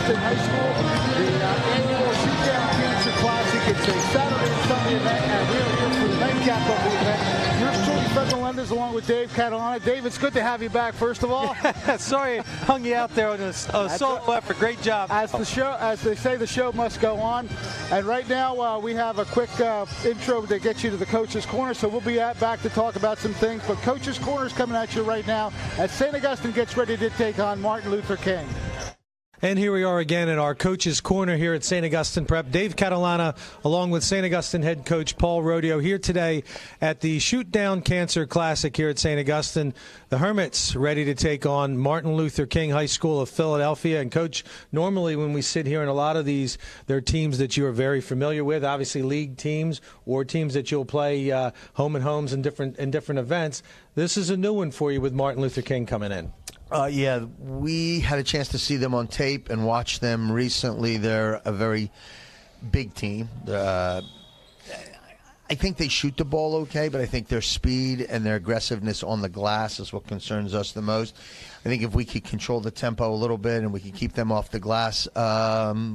Augustine High School, the annual Shootdown Cancer Classic. It's a Saturday and Sunday event, and we're here for the nightcap of the event. Yours truly, Fred Melendez, along with Dave Catalana. Dave, it's good to have you back, first of all. Sorry, hung you out there on a solo effort. Great job. As they say, the show must go on. And right now, we have a quick intro to get you to the Coach's Corner, so we'll be back to talk about some things. But Coach's Corner is coming at you right now as St. Augustine gets ready to take on Martin Luther King. And here we are again in our Coach's Corner here at St. Augustine Prep. Dave Catalana, along with St. Augustine head coach Paul Rodeo, here today at the Shoot Down Cancer Classic here at St. Augustine. The Hermits ready to take on Martin Luther King High School of Philadelphia. And, Coach, normally when we sit here in a lot of these, they're teams that you are very familiar with, obviously league teams or teams that you'll play home and homes in different events. This is a new one for you with Martin Luther King coming in. Yeah, we had a chance to see them on tape and watch them recently. They're a very big team. I think they shoot the ball okay, but I think their speed and their aggressiveness on the glass is what concerns us the most. I think if we could control the tempo a little bit and we could keep them off the glass,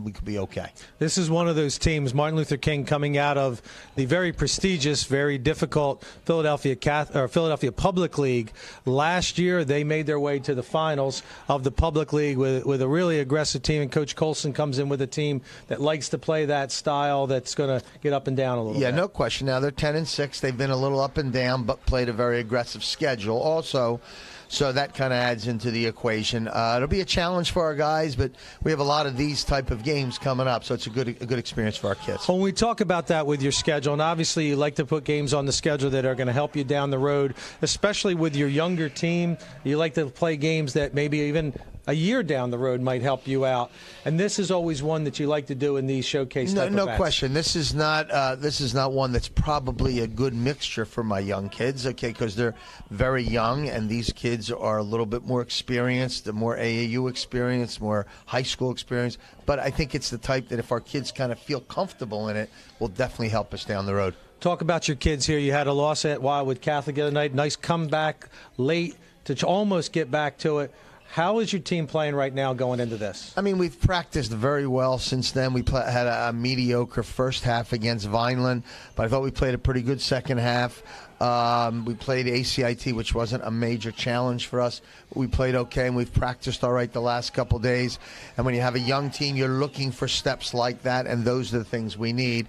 we could be okay. This is one of those teams, Martin Luther King, coming out of the very prestigious, very difficult Philadelphia Public League. Last year, they made their way to the finals of the Public League with a really aggressive team, and Coach Colson comes in with a team that likes to play that style that's going to get up and down a little bit. Yeah, no question. Now, they're 10-6. They've been a little up and down, but played a very aggressive schedule also. So that kind of adds into the equation. It'll be a challenge for our guys, but we have a lot of these type of games coming up, so it's a good experience for our kids. When we talk about that with your schedule, and obviously you like to put games on the schedule that are going to help you down the road, especially with your younger team. You like to play games that maybe even a year down the road might help you out, and this is always one that you like to do in these showcase type no events. Question. This is not one that's probably a good mixture for my young kids, okay, because they're very young, and these kids are a little bit more experienced, more AAU experience, more high school experience, but I think it's the type that if our kids kind of feel comfortable in it, will definitely help us down the road. Talk about your kids here. You had a loss at Wildwood Catholic the other night, nice comeback late to almost get back to it. How is your team playing right now going into this? I mean, we've practiced very well since then. We had a mediocre first half against Vineland, but I thought we played a pretty good second half. We played ACIT, which wasn't a major challenge for us. But we played okay, and we've practiced all right the last couple days. And when you have a young team, you're looking for steps like that, and those are the things we need.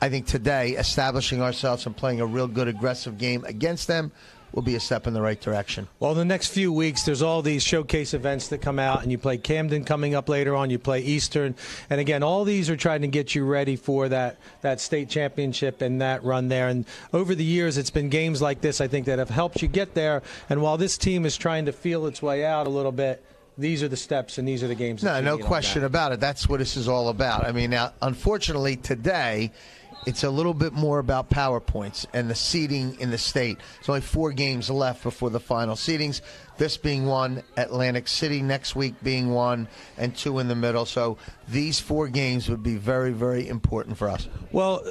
I think today, establishing ourselves and playing a real good, aggressive game against them will be a step in the right direction. Well, the next few weeks, there's all these showcase events that come out, and you play Camden coming up later on. You play Eastern. And, again, all these are trying to get you ready for that state championship and that run there. And over the years, it's been games like this, I think, that have helped you get there. And while this team is trying to feel its way out a little bit, these are the steps and these are the games. No question about it. That's what this is all about. I mean, now, unfortunately, today – it's a little bit more about PowerPoints and the seeding in the state. There's only 4 games left before the final seedings, this being one, Atlantic City next week being one, and 2 in the middle. So these 4 games would be very, very important for us. Well,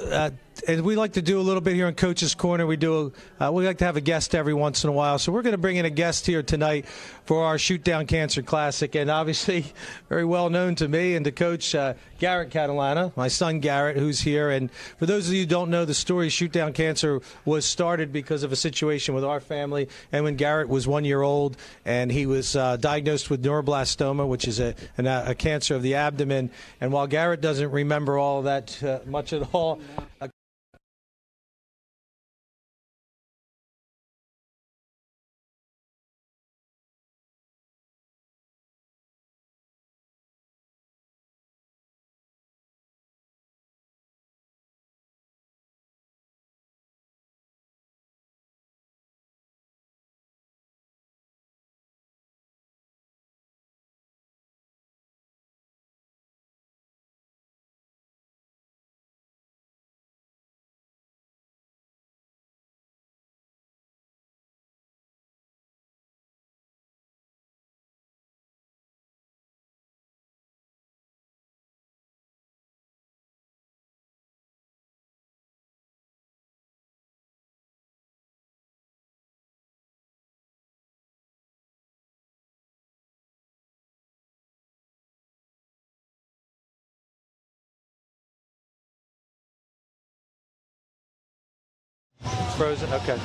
and we like to do a little bit here in Coach's Corner. We like to have a guest every once in a while. So we're going to bring in a guest here tonight for our Shoot Down Cancer Classic. And obviously, very well known to me and to Coach Garrett Catalana, my son Garrett, who's here. And for those of you who don't know the story, Shoot Down Cancer was started because of a situation with our family. And when Garrett was 1 year old, and he was diagnosed with neuroblastoma, which is a cancer of the abdomen. And while Garrett doesn't remember all of that much at all, frozen? Okay.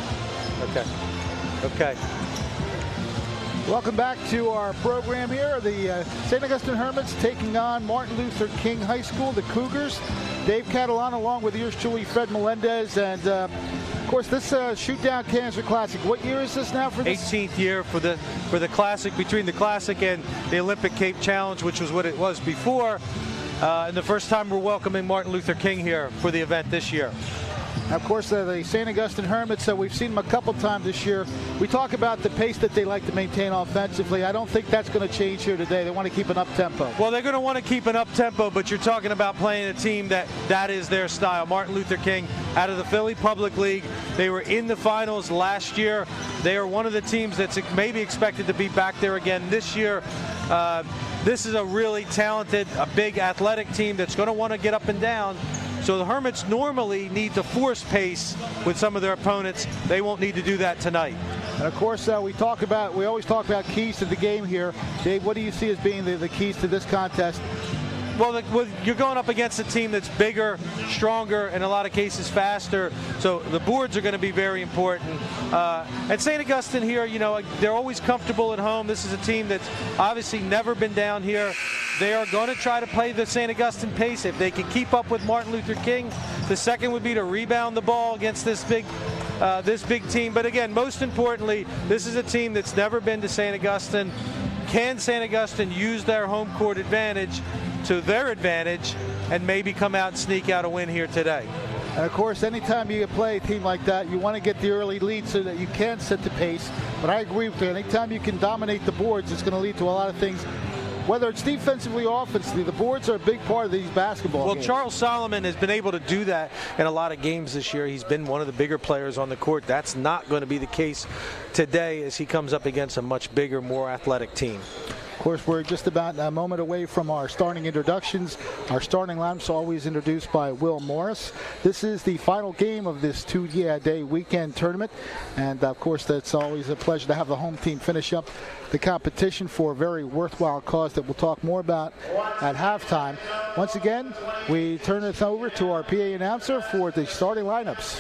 Welcome back to our program here. The St. Augustine Hermits taking on Martin Luther King High School, the Cougars. Dave Catalano along with yours truly, Fred Melendez. And, of course, this Shoot Down Cancer Classic. What year is this now for this? 18th year for the Classic, between the Classic and the Olympic Cape Challenge, which was what it was before. And the first time we're welcoming Martin Luther King here for the event this year. Of course, the St. Augustine Hermits, we've seen them a couple times this year. We talk about the pace that they like to maintain offensively. I don't think that's going to change here today. They want to keep an up-tempo. Well, they're going to want to keep an up-tempo, but you're talking about playing a team that is their style. Martin Luther King out of the Philly Public League. They were in the finals last year. They are one of the teams that's maybe expected to be back there again this year. This is a really talented, a big athletic team that's going to want to get up and down. So the Hermits normally need to force pace with some of their opponents. They won't need to do that tonight. And of course, we always talk about keys to the game here. Dave, what do you see as being the keys to this contest? Well, you're going up against a team that's bigger, stronger, in a lot of cases faster. So the boards are going to be very important. And St. Augustine here, they're always comfortable at home. This is a team that's obviously never been down here. They are going to try to play the St. Augustine pace. If they can keep up with Martin Luther King, the second would be to rebound the ball against this big team. But again, most importantly, this is a team that's never been to St. Augustine. Can St. Augustine use their home court advantage to their advantage and maybe come out and sneak out a win here today? And of course, anytime you play a team like that, you want to get the early lead so that you can set the pace. But I agree with you. Anytime you can dominate the boards, it's going to lead to a lot of things. Whether it's defensively or offensively, the boards are a big part of these basketball games. Charles Solomon has been able to do that in a lot of games this year. He's been one of the bigger players on the court. That's not going to be the case today as he comes up against a much bigger, more athletic team. Of course, we're just about a moment away from our starting introductions. Our starting lineup's always introduced by Will Morris. This is the final game of this two-day weekend tournament. And, of course, that's always a pleasure to have the home team finish up the competition for a very worthwhile cause that we'll talk more about at halftime. Once again, we turn this over to our PA announcer for the starting lineups.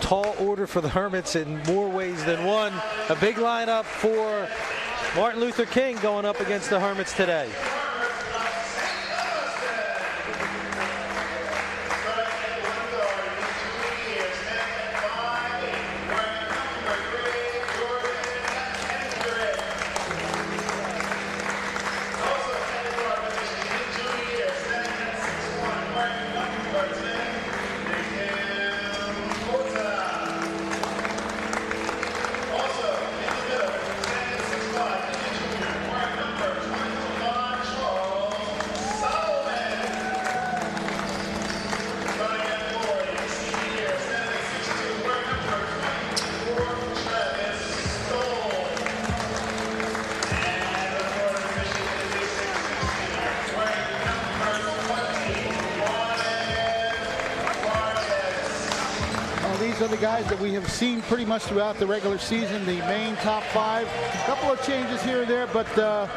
Tall order for the Hermits in more ways than one. A big lineup for Martin Luther King going up against the Hermits today. These are the guys that we have seen pretty much throughout the regular season, the main top 5. A couple of changes here and there, but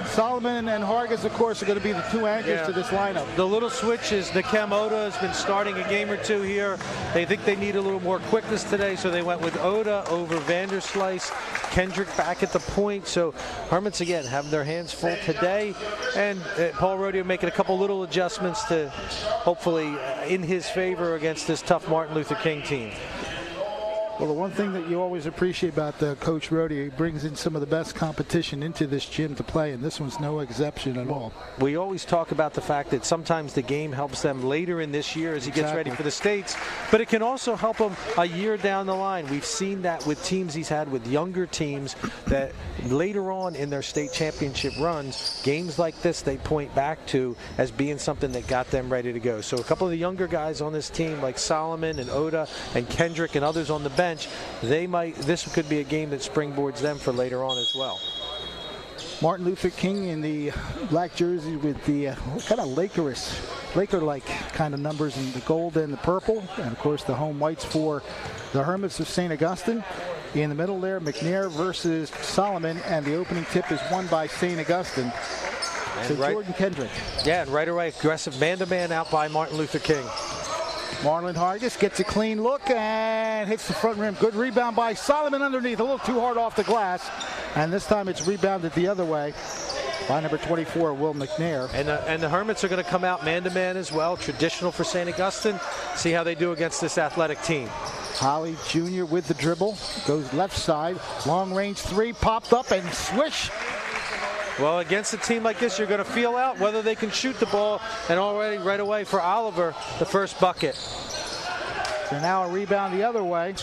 Solomon and Hargis, of course, are going to be the 2 anchors to this lineup. The little switch is Nakem Oda has been starting a game or 2 here. They think they need a little more quickness today, so they went with Oda over Vanderslice. Kendrick back at the point. So Hermits, again, have their hands full today. And Paul Rodeo making a couple little adjustments to hopefully in his favor against this tough Martin Luther King team. Well, the one thing that you always appreciate about Coach Rodeo, he brings in some of the best competition into this gym to play, and this one's no exception at all. We always talk about the fact that sometimes the game helps them later in this year as he gets ready for the States, but it can also help him a year down the line. We've seen that with teams he's had with younger teams that later on in their state championship runs, games like this they point back to as being something that got them ready to go. So a couple of the younger guys on this team like Solomon and Oda and Kendrick and others on the bench, this could be a game that springboards them for later on as well. Martin Luther King in the black jersey with the kind of Laker-like kind of numbers in the gold and the purple, and of course the home whites for the Hermits of St. Augustine. In the middle there, McNair versus Solomon, and the opening tip is won by St. Augustine. So Jordan Kendrick. Yeah, and right away, aggressive man-to-man out by Martin Luther King. Marlon Hargis gets a clean look and hits the front rim. Good rebound by Solomon underneath. A little too hard off the glass. And this time it's rebounded the other way by number 24, Will McNair. And the Hermits are going to come out man-to-man as well. Traditional for St. Augustine. See how they do against this athletic team. Holly Jr. with the dribble. Goes left side. Long-range 3 popped up and swish. Well, against a team like this, you're going to feel out whether they can shoot the ball, and already right away for Oliver, the first bucket. So now a rebound the other way.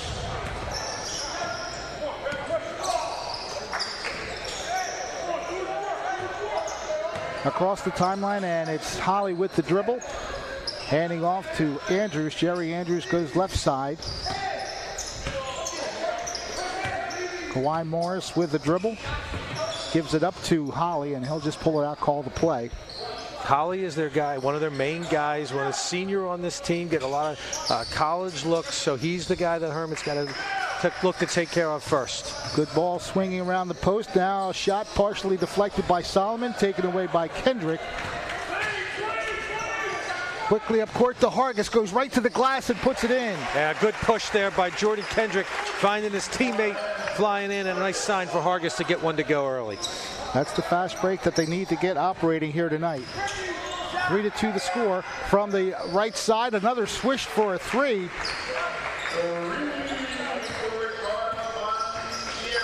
Across the timeline, and it's Holly with the dribble. Handing off to Andrews. Jerry Andrews goes left side. Kawhi Morris with the dribble. Gives it up to Holly, and he'll just pull it out, call the play. Holly is their guy, one of their main guys, one of the senior on this team, get a lot of college looks, so he's the guy that Hermit's got to look to take care of first. Good ball swinging around the post. Now a shot partially deflected by Solomon, taken away by Kendrick. Quickly up court to Hargis, goes right to the glass and puts it in. Yeah, good push there by Jordan Kendrick, finding his teammate flying in, and a nice sign for Hargis to get one to go early. That's the fast break that they need to get operating here tonight. 3-2 the score from the right side. Another swish for a 3.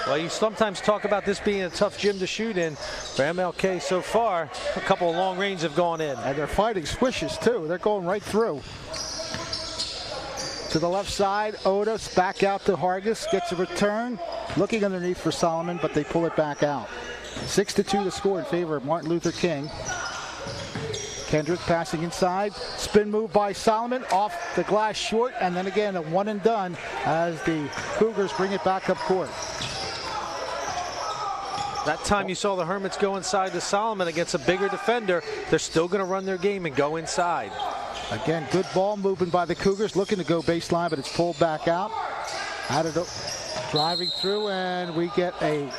Well, you sometimes talk about this being a tough gym to shoot in. For MLK so far, a couple of long range have gone in. And they're fighting swishes too. They're going right through. To the left side, Otis back out to Hargis, gets a return. Looking underneath for Solomon, but they pull it back out. 6-2 the score in favor of Martin Luther King. Kendrick passing inside. Spin move by Solomon, off the glass short, and then again a one and done as the Cougars bring it back up court. That time you saw the Hermits go inside to Solomon against a bigger defender. They're still going to run their game and go inside. Again, good ball movement by the Cougars, looking to go baseline, but it's pulled back out. Driving through, and we get a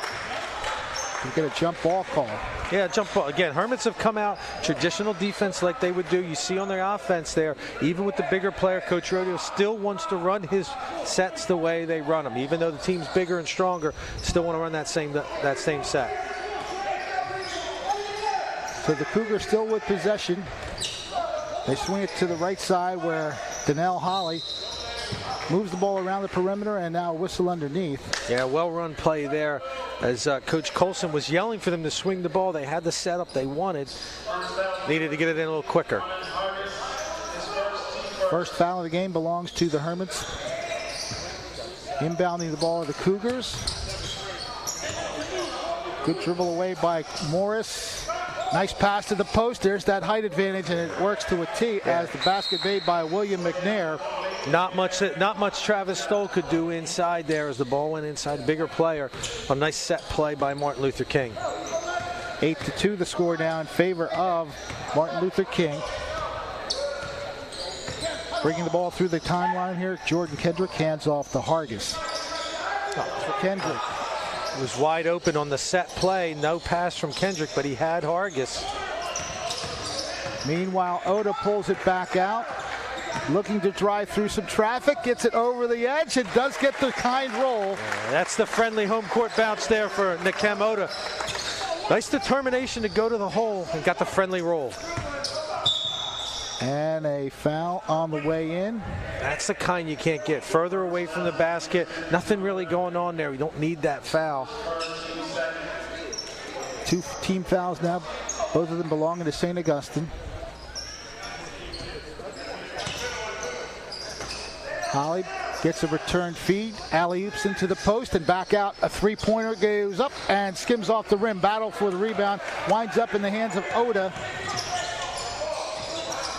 jump ball call. Yeah, jump ball. Again, Hermits have come out traditional defense like they would do. You see on their offense there, even with the bigger player, Coach Rodeo still wants to run his sets the way they run them. Even though the team's bigger and stronger, still want to run that same set. So the Cougars still with possession. They swing it to the right side where Donnell Holly moves the ball around the perimeter, and now whistle underneath. Yeah, well-run play there as Coach Colson was yelling for them to swing the ball. They had the setup they wanted. Needed to get it in a little quicker. First foul of the game belongs to the Hermits. Inbounding the ball are the Cougars. Good dribble away by Morris. Nice pass to the post. There's that height advantage, and it works to a T as the basket made by William McNair. Not much Travis Stoll could do inside there as the ball went inside. Bigger player. A nice set play by Martin Luther King. 8-2 the score now in favor of Martin Luther King. Bringing the ball through the timeline here. Jordan Kendrick hands off to Hargis. For Kendrick. It was wide open on the set play. No pass from Kendrick, but he had Hargis. Meanwhile, Oda pulls it back out. Looking to drive through some traffic. Gets it over the edge. It does get the kind roll. Yeah, that's the friendly home court bounce there for Nakem Oda. Nice determination to go to the hole and got the friendly roll. And a foul on the way in. That's the kind you can't get. Further away from the basket. Nothing really going on there. We don't need that foul. 2 team fouls now. Both of them belonging to St. Augustine. Holly gets a return feed. Alley-oops into the post and back out. A three-pointer goes up and skims off the rim. Battle for the rebound. Winds up in the hands of Oda.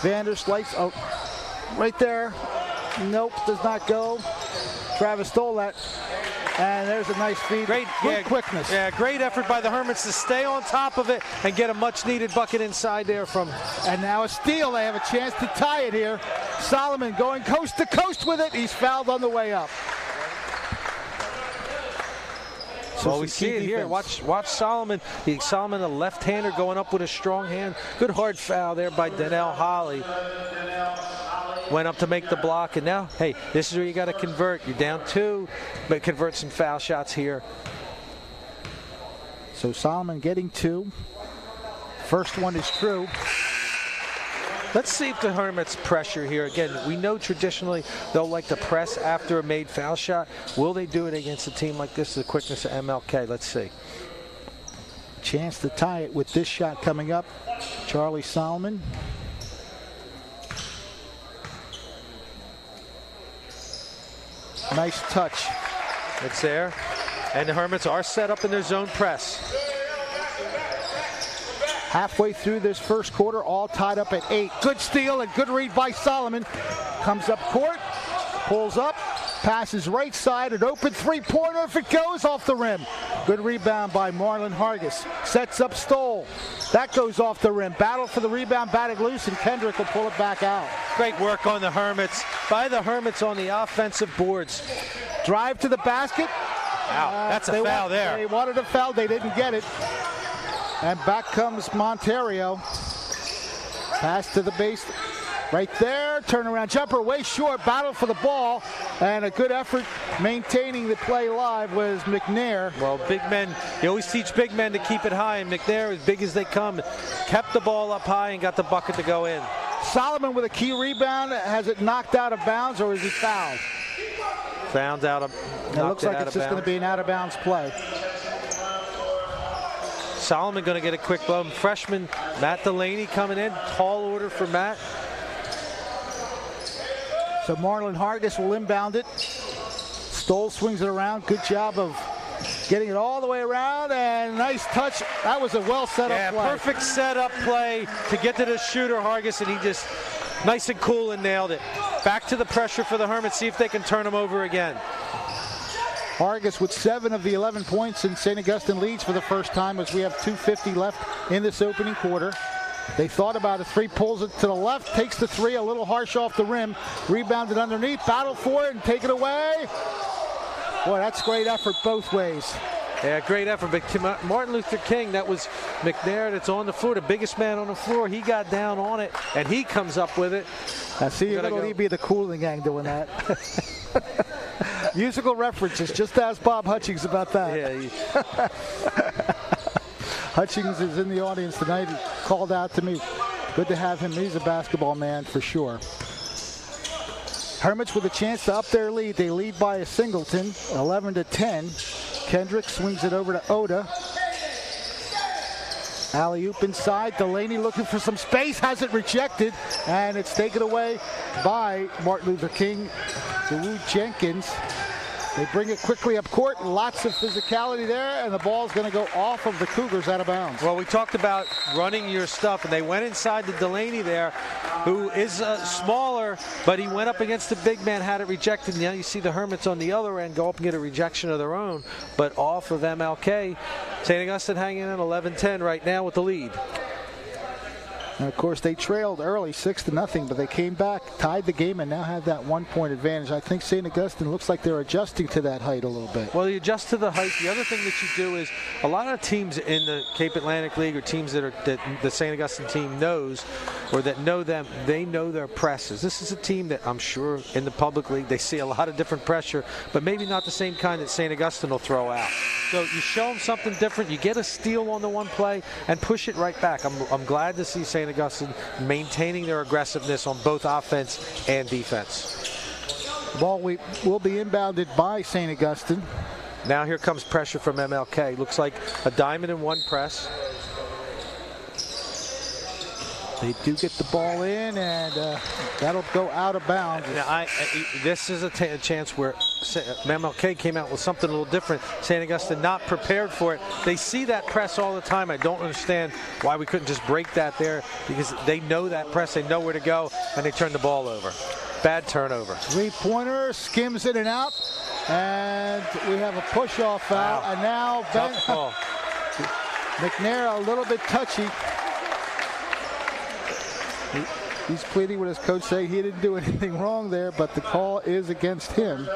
Vanderslice, oh, right there. Nope, does not go. Travis stole that. And there's a nice feed. Great, Good quickness. Yeah, great effort by the Hermits to stay on top of it and get a much-needed bucket inside there from. And now a steal. They have a chance to tie it here. Solomon going coast to coast with it. He's fouled on the way up. Well, we see it here. Watch Solomon. Solomon, a left-hander going up with a strong hand. Good hard foul there by Donnell Holly. Went up to make the block, and now, hey, this is where you got to convert. You're down 2, but convert some foul shots here. So Solomon getting 2. First one is true. Let's see if the Hermits pressure here. Again, we know traditionally they'll like to press after a made foul shot. Will they do it against a team like this, the quickness of MLK? Let's see. Chance to tie it with this shot coming up. Charlie Solomon. Nice touch. It's there. And the Hermits are set up in their zone press. Halfway through this first quarter, all tied up at 8. Good steal and good read by Solomon. Comes up court, pulls up, passes right side, an open three-pointer if it goes off the rim. Good rebound by Marlon Hargis. Sets up Stoll. That goes off the rim. Battle for the rebound, batted loose, and Kendrick will pull it back out. Great work on the Hermits, by the Hermits on the offensive boards. Drive to the basket. Wow, that's a foul there. They wanted a foul, they didn't get it. And back comes Monterio. Pass to the base. Right there, turnaround jumper, way short, battle for the ball, and a good effort maintaining the play live was McNair. Well, big men, you always teach big men to keep it high, and McNair, as big as they come, kept the ball up high and got the bucket to go in. Solomon with a key rebound. Has it knocked out of bounds, or is he fouled? Found out of. It looks like it's just going to be an out-of-bounds play. Solomon going to get a quick blow. Freshman Matt Delaney coming in. Tall order for Matt. So Marlon Hargis will inbound it. Stoll swings it around. Good job of getting it all the way around, and nice touch. That was a well set up play. Perfect setup play to get to the shooter, Hargis, and he just nice and cool and nailed it. Back to the pressure for the Hermits. See if they can turn him over again. Hargis with 7 of the 11 points, and St. Augustine leads for the first time as we have 2:50 left in this opening quarter. They thought about a three, pulls it to the left, takes the three, a little harsh off the rim, rebounded underneath, battle for it, and take it away. Boy, that's great effort both ways. Yeah, great effort. But Martin Luther King, that was McNair that's on the floor, the biggest man on the floor. He got down on it, and he comes up with it. I see you're going to be the Cooling Gang doing that. Musical references. Just ask Bob Hutchings about that. Yeah. Hutchings is in the audience tonight. He called out to me. Good to have him. He's a basketball man for sure. Hermits with a chance to up their lead. They lead by a singleton, 11-10. Kendrick swings it over to Oda. Alley-oop inside. Delaney looking for some space. Has it rejected. And it's taken away by Martin Luther King. DeWoo Jenkins. They bring it quickly up court. Lots of physicality there, and the ball's going to go off of the Cougars out of bounds. Well, we talked about running your stuff, and they went inside to Delaney there, who is smaller, but he went up against the big man, had it rejected. Now you see the Hermits on the other end go up and get a rejection of their own, but off of MLK. St. Augustine hanging in 11-10 right now with the lead. And of course, they trailed early 6-0, but they came back, tied the game, and now have that 1-point advantage. I think St. Augustine looks like they're adjusting to that height a little bit. Well, you adjust to the height. The other thing that you do is a lot of teams in the Cape Atlantic League, or teams that the St. Augustine team knows, or that know them, they know their presses. This is a team that I'm sure in the public league they see a lot of different pressure, but maybe not the same kind that St. Augustine will throw out. So you show them something different. You get a steal on the one play and push it right back. I'm glad to see St. Augustine maintaining their aggressiveness on both offense and defense. Ball will be inbounded by St. Augustine. Now here comes pressure from MLK. Looks like a diamond in one press. They do get the ball in, and that'll go out of bounds. Now, this is a chance where MLK came out with something a little different. St. Augustine not prepared for it. They see that press all the time. I don't understand why we couldn't just break that there, because they know that press. They know where to go, and they turn the ball over. Bad turnover. Three-pointer, skims in and out, and we have a push-off foul. Wow. And now Tough ball. McNair a little bit touchy. He's pleading with his coach, saying he didn't do anything wrong there, but the call is against him.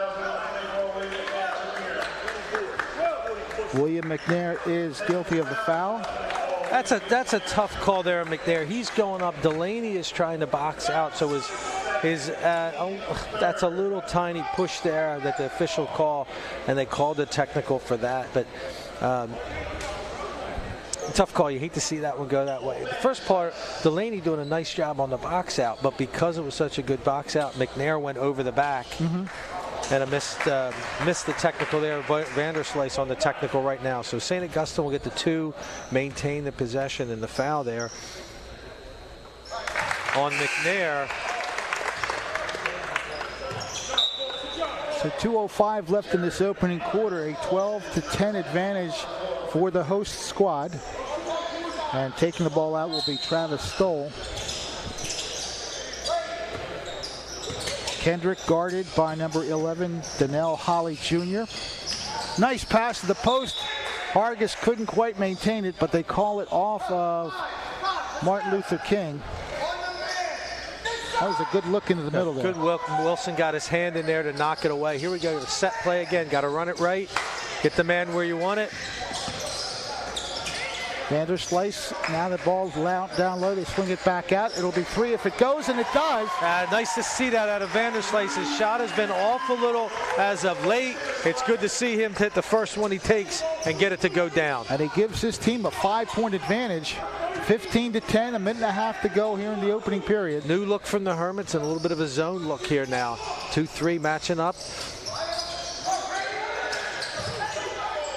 William McNair is guilty of the foul. That's a tough call there, McNair. He's going up. Delaney is trying to box out, so that's a little tiny push there that the official call, and they called the technical for that. But tough call. You hate to see that one go that way. The first part, Delaney doing a nice job on the box out, but because it was such a good box out, McNair went over the back. And I missed the technical there. Vanderslice on the technical right now. So St. Augustine will get the 2, maintain the possession, and the foul there on McNair. So 2:05 left in this opening quarter. A 12-10 advantage for the host squad. And taking the ball out will be Travis Stoll. Kendrick guarded by number 11, Donnell Holly Jr. Nice pass to the post. Hargis couldn't quite maintain it, but they call it off of Martin Luther King. That was a good look into the middle there. Good. Wilson got his hand in there to knock it away. Here we go. Set play again. Got to run it right. Get the man where you want it. Vanderslice, now the ball's down low, they swing it back out. It'll be 3 if it goes, and it does. Nice to see that out of Vanderslice. His shot has been off a little as of late. It's good to see him hit the first one he takes and get it to go down. And he gives his team a 5-point advantage. 15-10, a minute and a half to go here in the opening period. New look from the Hermits and a little bit of a zone look here now. 2-3 matching up.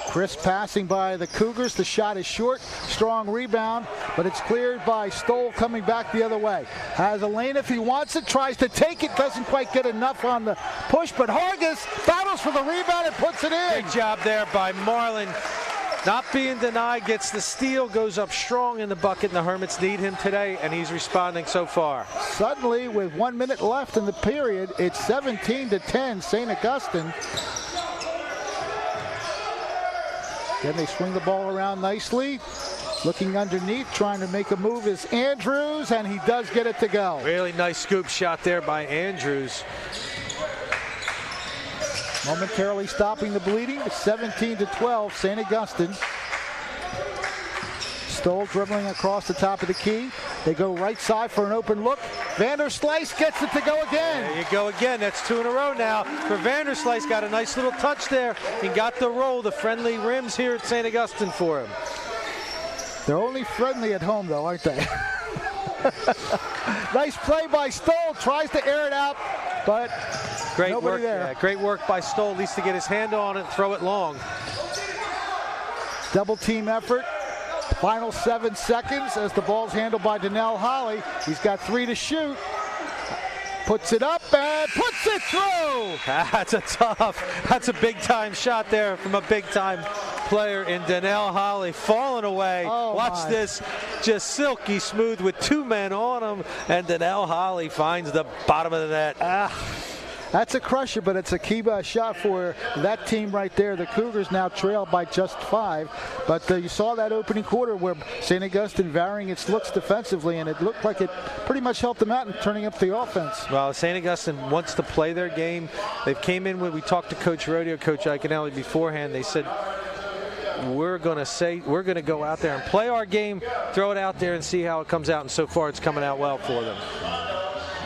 Crisp passing by the Cougars. The shot is short. Strong rebound, but it's cleared by Stoll coming back the other way. Has a lane if he wants it. Tries to take it. Doesn't quite get enough on the push, but Hargis battles for the rebound and puts it in. Good job there by Marlin. Not being denied, gets the steal, goes up strong in the bucket, and the Hermits need him today, and he's responding so far. Suddenly, with 1 minute left in the period, it's 17-10, St. Augustine. Then they swing the ball around nicely. Looking underneath, trying to make a move is Andrews, and he does get it to go. Really nice scoop shot there by Andrews. Momentarily stopping the bleeding. 17-12, St. Augustine. Stoll dribbling across the top of the key. They go right side for an open look. Vanderslice gets it to go again. There you go again. That's 2 in a row now for Vanderslice. Got a nice little touch there and got the roll. The friendly rims here at St. Augustine for him. They're only friendly at home, though, aren't they? Nice play by Stoll. Tries to air it out, but great nobody work there. Yeah, great work by Stoll, at least to get his hand on it and throw it long. Double team effort. Final 7 seconds as the ball's handled by Donnell Holly. He's got 3 to shoot. Puts it up and puts it through. That's a big time shot there from a big time player in Donnell Holly, falling away. Oh, watch this, just silky smooth with 2 men on him, and Donnell Holly finds the bottom of the net. That's a crusher, but it's a key shot for that team right there. The Cougars now trail by just 5. But you saw that opening quarter where St. Augustine varying its looks defensively, and it looked like it pretty much helped them out in turning up the offense. Well, St. Augustine wants to play their game. They came in when we talked to Coach Rodeo, Coach Iaconelli beforehand. They said, we're going to go out there and play our game, throw it out there and see how it comes out. And so far it's coming out well for them.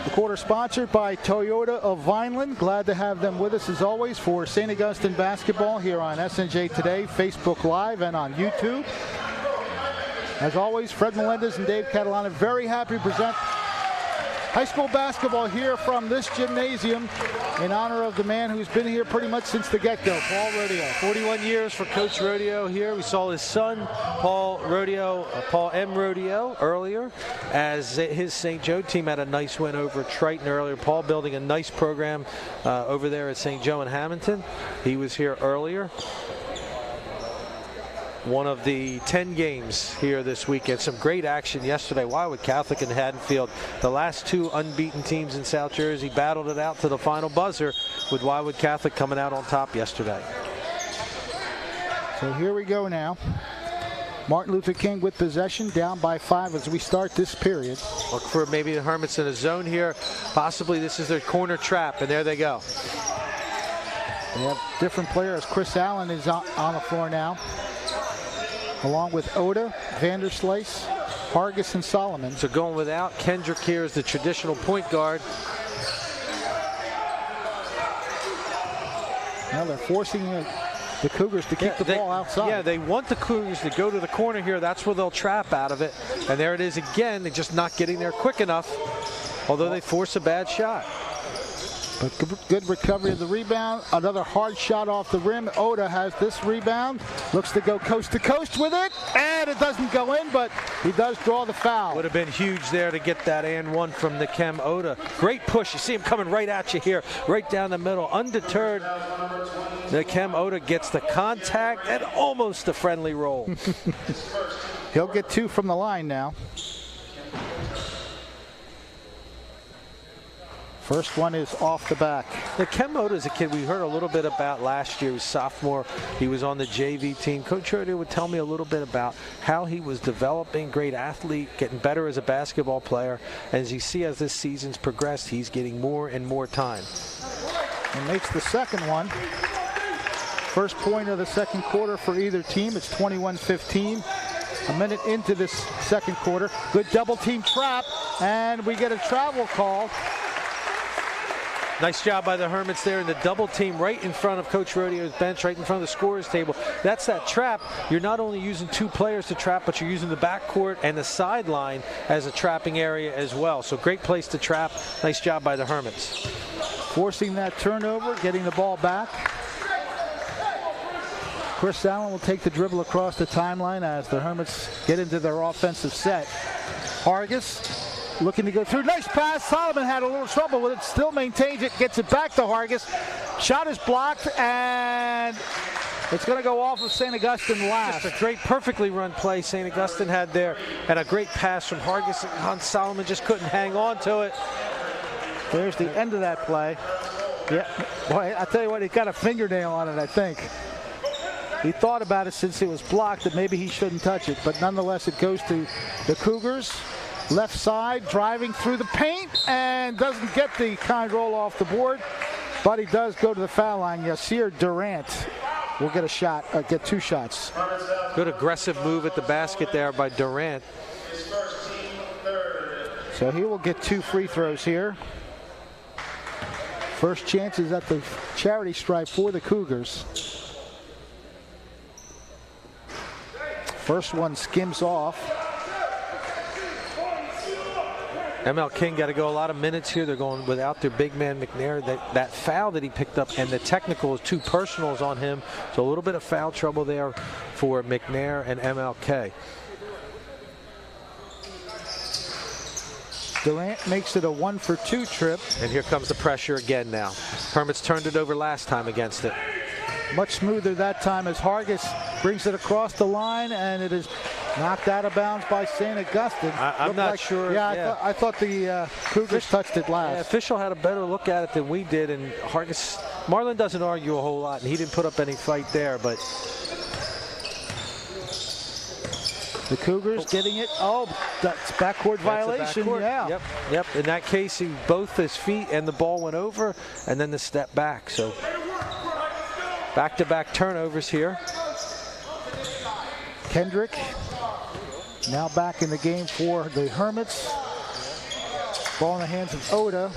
The quarter sponsored by Toyota of Vineland. Glad to have them with us as always for St. Augustine basketball here on SNJ Today, Facebook Live, and on YouTube. As always, Fred Melendez and Dave Catalana very happy to present high school basketball here from this gymnasium in honor of the man who's been here pretty much since the get-go, Paul Rodeo. 41 years for Coach Rodeo here. We saw his son, Paul M. Rodeo, earlier, as his St. Joe team had a nice win over Triton earlier. Paul building a nice program over there at St. Joe in Hamilton. He was here earlier. One of the 10 games here this weekend. Some great action yesterday. Wildwood Catholic and Haddonfield, the last 2 unbeaten teams in South Jersey, battled it out to the final buzzer with Wildwood Catholic coming out on top yesterday. So here we go now. Martin Luther King with possession, down by 5 as we start this period. Look for maybe the Hermits in a zone here. Possibly this is their corner trap, and there they go. We have different players. Chris Allen is on the floor now, along with Oda, Vanderslice, Hargis, and Solomon. So going without Kendrick here as the traditional point guard. Now they're forcing the Cougars to keep the ball outside. Yeah, they want the Cougars to go to the corner here. That's where they'll trap out of it. And there it is again. They're just not getting there quick enough, although they force a bad shot. But good recovery of the rebound. Another hard shot off the rim. Oda has this rebound. Looks to go coast to coast with it. And it doesn't go in, but he does draw the foul. Would have been huge there to get that and one from Nakem Oda. Great push. You see him coming right at you here, right down the middle. Undeterred, Nakem Oda gets the contact and almost a friendly roll. He'll get 2 from the line now. First one is off the back. Nakem Oda is a kid we heard a little bit about last year. He was sophomore. He was on the JV team. Coach Rodeo would tell me a little bit about how he was developing, great athlete, getting better as a basketball player. And as you see as this season's progressed, he's getting more and more time. And makes the second one. First point of the second quarter for either team. It's 21-15. A minute into this second quarter. Good double team trap. And we get a travel call. Nice job by the Hermits there in the double team right in front of Coach Rodeo's bench, right in front of the scorer's table. That's that trap. You're not only using 2 players to trap, but you're using the backcourt and the sideline as a trapping area as well. So great place to trap. Nice job by the Hermits. Forcing that turnover, getting the ball back. Chris Allen will take the dribble across the timeline as the Hermits get into their offensive set. Hargis looking to go through. Nice pass. Solomon had a little trouble with it. Still maintains it. Gets it back to Hargis. Shot is blocked, and it's going to go off of St. Augustine last. Just a great, perfectly run play St. Augustine had there, and a great pass from Hargis. Hans Solomon just couldn't hang on to it. There's the end of that play. Yeah, boy, I tell you what, he got a fingernail on it, I think. He thought about it since it was blocked that maybe he shouldn't touch it, but nonetheless, it goes to the Cougars. Left side, driving through the paint, and doesn't get the kind roll off the board, but he does go to the foul line. Yasir Durant will get a shot, get 2 shots. Good aggressive move at the basket there by Durant. So he will get 2 free throws here. First chance is at the charity stripe for the Cougars. First one skims off. MLK got to go a lot of minutes here. They're going without their big man McNair. That foul that he picked up and the technical is 2 personals on him. So a little bit of foul trouble there for McNair and MLK. Durant makes it a 1-for-2 trip. And here comes the pressure again now. Hermits turned it over last time against it. Much smoother that time as Hargis brings it across the line, and it is Knocked out of bounds by St. Augustine. I'm not sure. Yeah, I thought the Cougars touched it last. Yeah, official had a better look at it than we did, and Marlin doesn't argue a whole lot, and he didn't put up any fight there, but the Cougars getting it. Oh, that's backcourt violation. Yeah. Yep. In that case, both his feet and the ball went over, and then the step back. So back-to-back turnovers here. Kendrick now back in the game for the Hermits. Ball in the hands of Oda.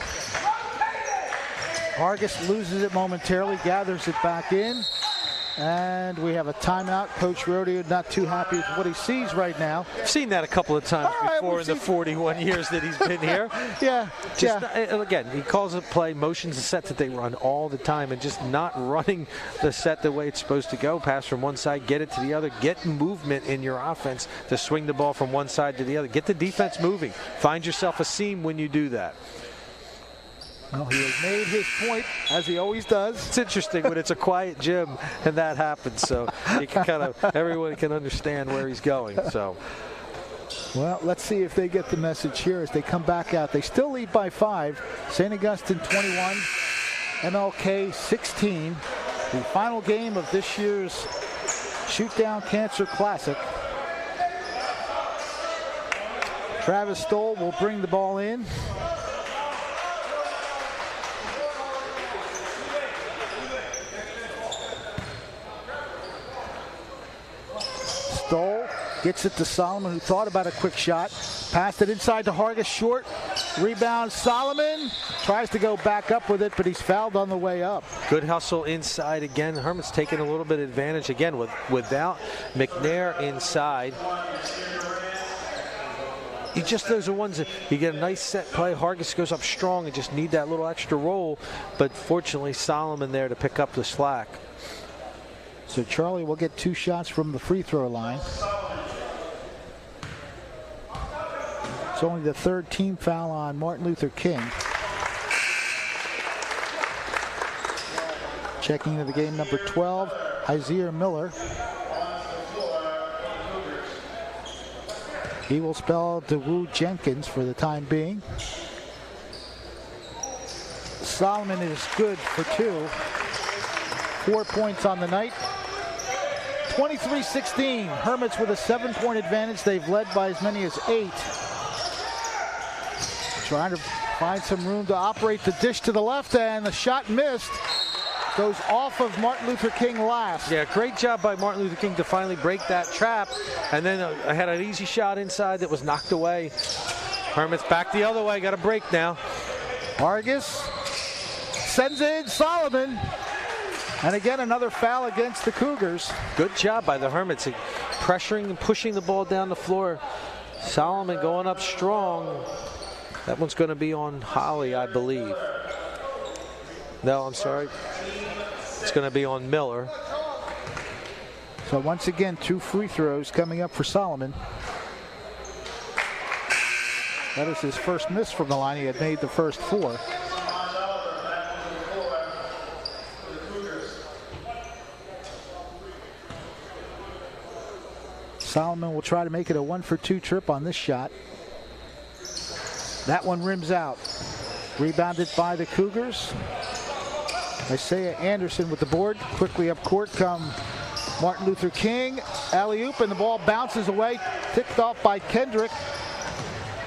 Hargis loses it momentarily, gathers it back in. And we have a timeout. Coach Rodeo not too happy with what he sees right now. I've seen that a couple of times before in the 41 years that he's been here. Again, he calls a play, motions a set that they run all the time, and just not running the set the way it's supposed to go. Pass from one side, get it to the other. Get movement in your offense to swing the ball from one side to the other. Get the defense moving. Find yourself a seam when you do that. Well, he has made his point, as he always does. It's interesting when it's a quiet gym and that happens, so you can everyone can understand where he's going. So, well, let's see if they get the message here as they come back out. They still lead by 5. St. Augustine 21, MLK 16. The final game of this year's Shoot Down Cancer Classic. Travis Stoll will bring the ball in. Stoll gets it to Solomon, who thought about a quick shot. Passed it inside to Hargis, short. Rebound, Solomon. Tries to go back up with it, but he's fouled on the way up. Good hustle inside again. Hermit's taking a little bit of advantage again without McNair inside. Those are ones that you get a nice set play. Hargis goes up strong and just need that little extra roll. But fortunately, Solomon there to pick up the slack. So Charlie will get 2 shots from the free throw line. It's only the 3rd team foul on Martin Luther King. Checking into the game, number 12, Isaiah Miller. He will spell DeWoo Jenkins for the time being. Solomon is good for 2. 4 points on the night. 23-16. Hermits with a 7-point advantage. They've led by as many as 8. Trying to find some room to operate the dish to the left, and the shot missed. Goes off of Martin Luther King last. Yeah, great job by Martin Luther King to finally break that trap. And then I had an easy shot inside that was knocked away. Hermits back the other way. Got a break now. Hargis sends in Solomon. And again, another foul against the Cougars. Good job by the Hermits, pressuring and pushing the ball down the floor. Solomon going up strong. That one's going to be on Holly, I believe. No, I'm sorry. It's going to be on Miller. So once again, 2 free throws coming up for Solomon. That is his first miss from the line. He had made the first 4. Solomon will try to make it a 1-for-2 trip on this shot. That one rims out. Rebounded by the Cougars. Isaiah Anderson with the board. Quickly up court come Martin Luther King. Alley-oop, and the ball bounces away. Tipped off by Kendrick.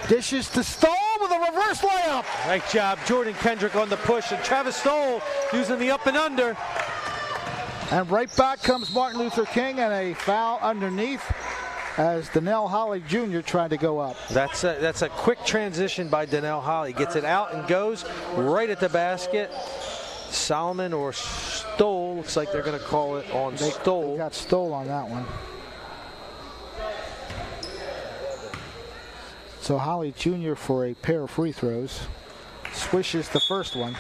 Dishes to Stoll with a reverse layup. Nice job, Jordan Kendrick on the push, and Travis Stoll using the up and under. And right back comes Martin Luther King, and a foul underneath as Donnell Holly Jr. tried to go up. That's a quick transition by Donnell Holly. Gets it out and goes right at the basket. Solomon or Stoll, looks like they're going to call it on Stoll. They got Stoll on that one. So Holly Jr. for a pair of free throws. Swishes the first one.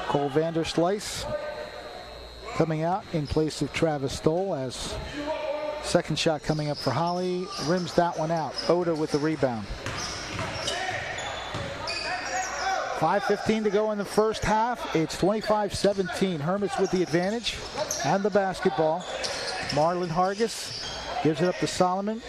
Cole Vanderslice coming out in place of Travis Stoll as second shot coming up for Holly. Rims that one out. Oda with the rebound. 5:15 to go in the first half. It's 25-17. Hermits with the advantage and the basketball. Marlon Hargis gives it up to Solomon.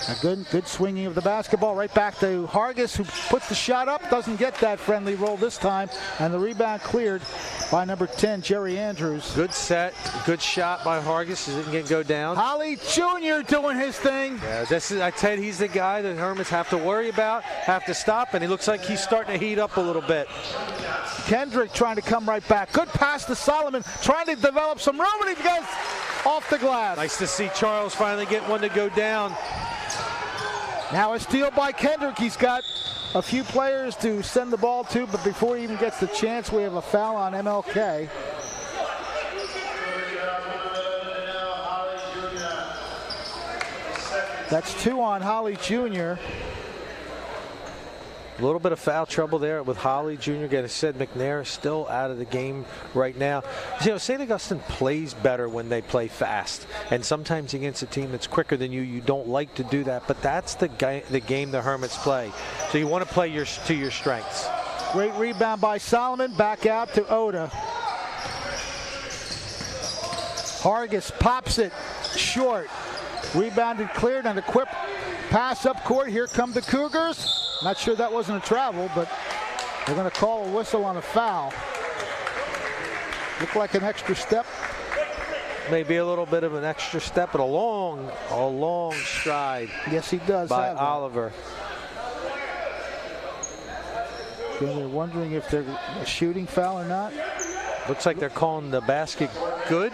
A good swinging of the basketball right back to Hargis, who puts the shot up, doesn't get that friendly roll this time, and the rebound cleared by number 10, Jerry Andrews. Good set, good shot by Hargis. He didn't go down. Holly Jr. doing his thing. Yeah, I tell you, he's the guy that Hermits have to worry about, have to stop, and he looks like he's starting to heat up a little bit. Kendrick trying to come right back. Good pass to Solomon, trying to develop some room, and he gets off the glass. Nice to see Charles finally get one to go down. Now a steal by Kendrick. He's got a few players to send the ball to, but before he even gets the chance, we have a foul on MLK. That's 2 on Holly Jr. A little bit of foul trouble there with Holly Jr. Again, I said McNair is still out of the game right now. You know, St. Augustine plays better when they play fast. And sometimes against a team that's quicker than you, you don't like to do that. But that's the game the Hermits play. So you want to play to your strengths. Great rebound by Solomon. Back out to Oda. Hargis pops it short. Rebounded, cleared, and a quick pass up court. Here come the Cougars. Not sure that wasn't a travel, but they're going to call a whistle on a foul. Looked like an extra step. Maybe a little bit of an extra step, but a long stride. Yes, he does. By Oliver. Again, they're wondering if they're a shooting foul or not. Looks like they're calling the basket good.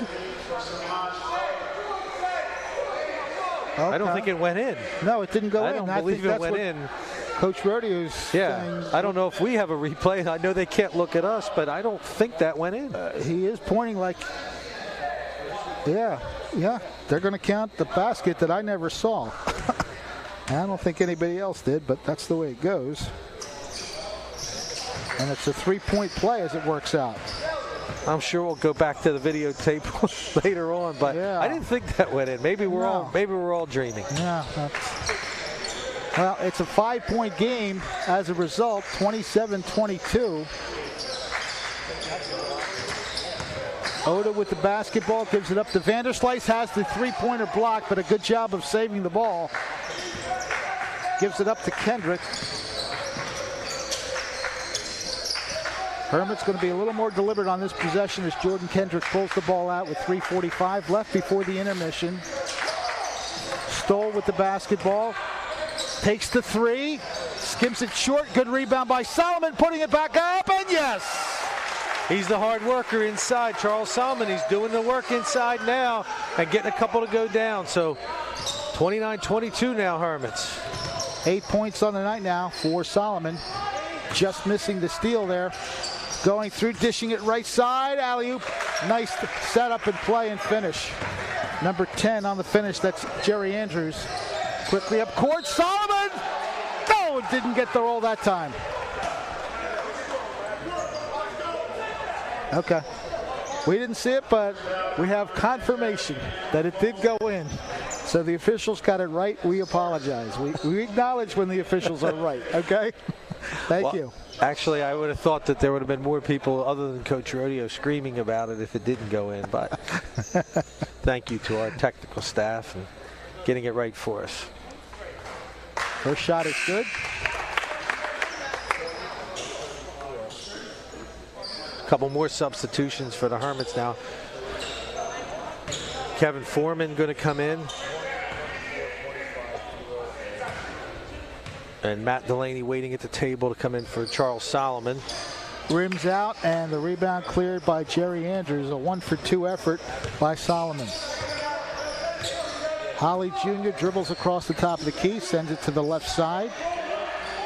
Okay. I don't think it went in. No, it didn't go in. I don't believe it went in. Coach Rodeo's saying. I don't know if we have a replay. I know they can't look at us, but I don't think that went in. He is pointing like, yeah, they're going to count the basket that I never saw. And I don't think anybody else did, but that's the way it goes. And it's a three-point play as it works out. I'm sure we'll go back to the videotape later on, but I didn't think that went in. Maybe we're all dreaming. Yeah. Well, it's a 5-point game as a result, 27-22. Oda with the basketball, gives it up to Vanderslice, has the three-pointer block, but a good job of saving the ball. Gives it up to Kendrick. Hermit's going to be a little more deliberate on this possession as Jordan Kendrick pulls the ball out with 3:45 left before the intermission. Stoll with the basketball. Takes the three. Skims it short. Good rebound by Solomon. Putting it back up. And yes! He's the hard worker inside. Charles Solomon, he's doing the work inside now and getting a couple to go down. So 29-22 now, Hermits. 8 points on the night now for Solomon. Just missing the steal there. Going through, dishing it right side. Alley-oop. Nice setup and play and finish. Number 10 on the finish. That's Jerry Andrews. Quickly up court. Solomon! No, didn't get the roll that time. Okay. We didn't see it, but we have confirmation that it did go in. So the officials got it right. We apologize. We acknowledge when the officials are right, okay? Thank you. Actually, I would have thought that there would have been more people other than Coach Rodeo screaming about it if it didn't go in. But thank you to our technical staff and getting it right for us. First shot is good. A couple more substitutions for the Hermits now. Kevin Foreman going to come in. And Matt Delaney waiting at the table to come in for Charles Solomon. Rims out, and the rebound cleared by Jerry Andrews. A 1-for-2 effort by Solomon. Holly Jr. dribbles across the top of the key, sends it to the left side.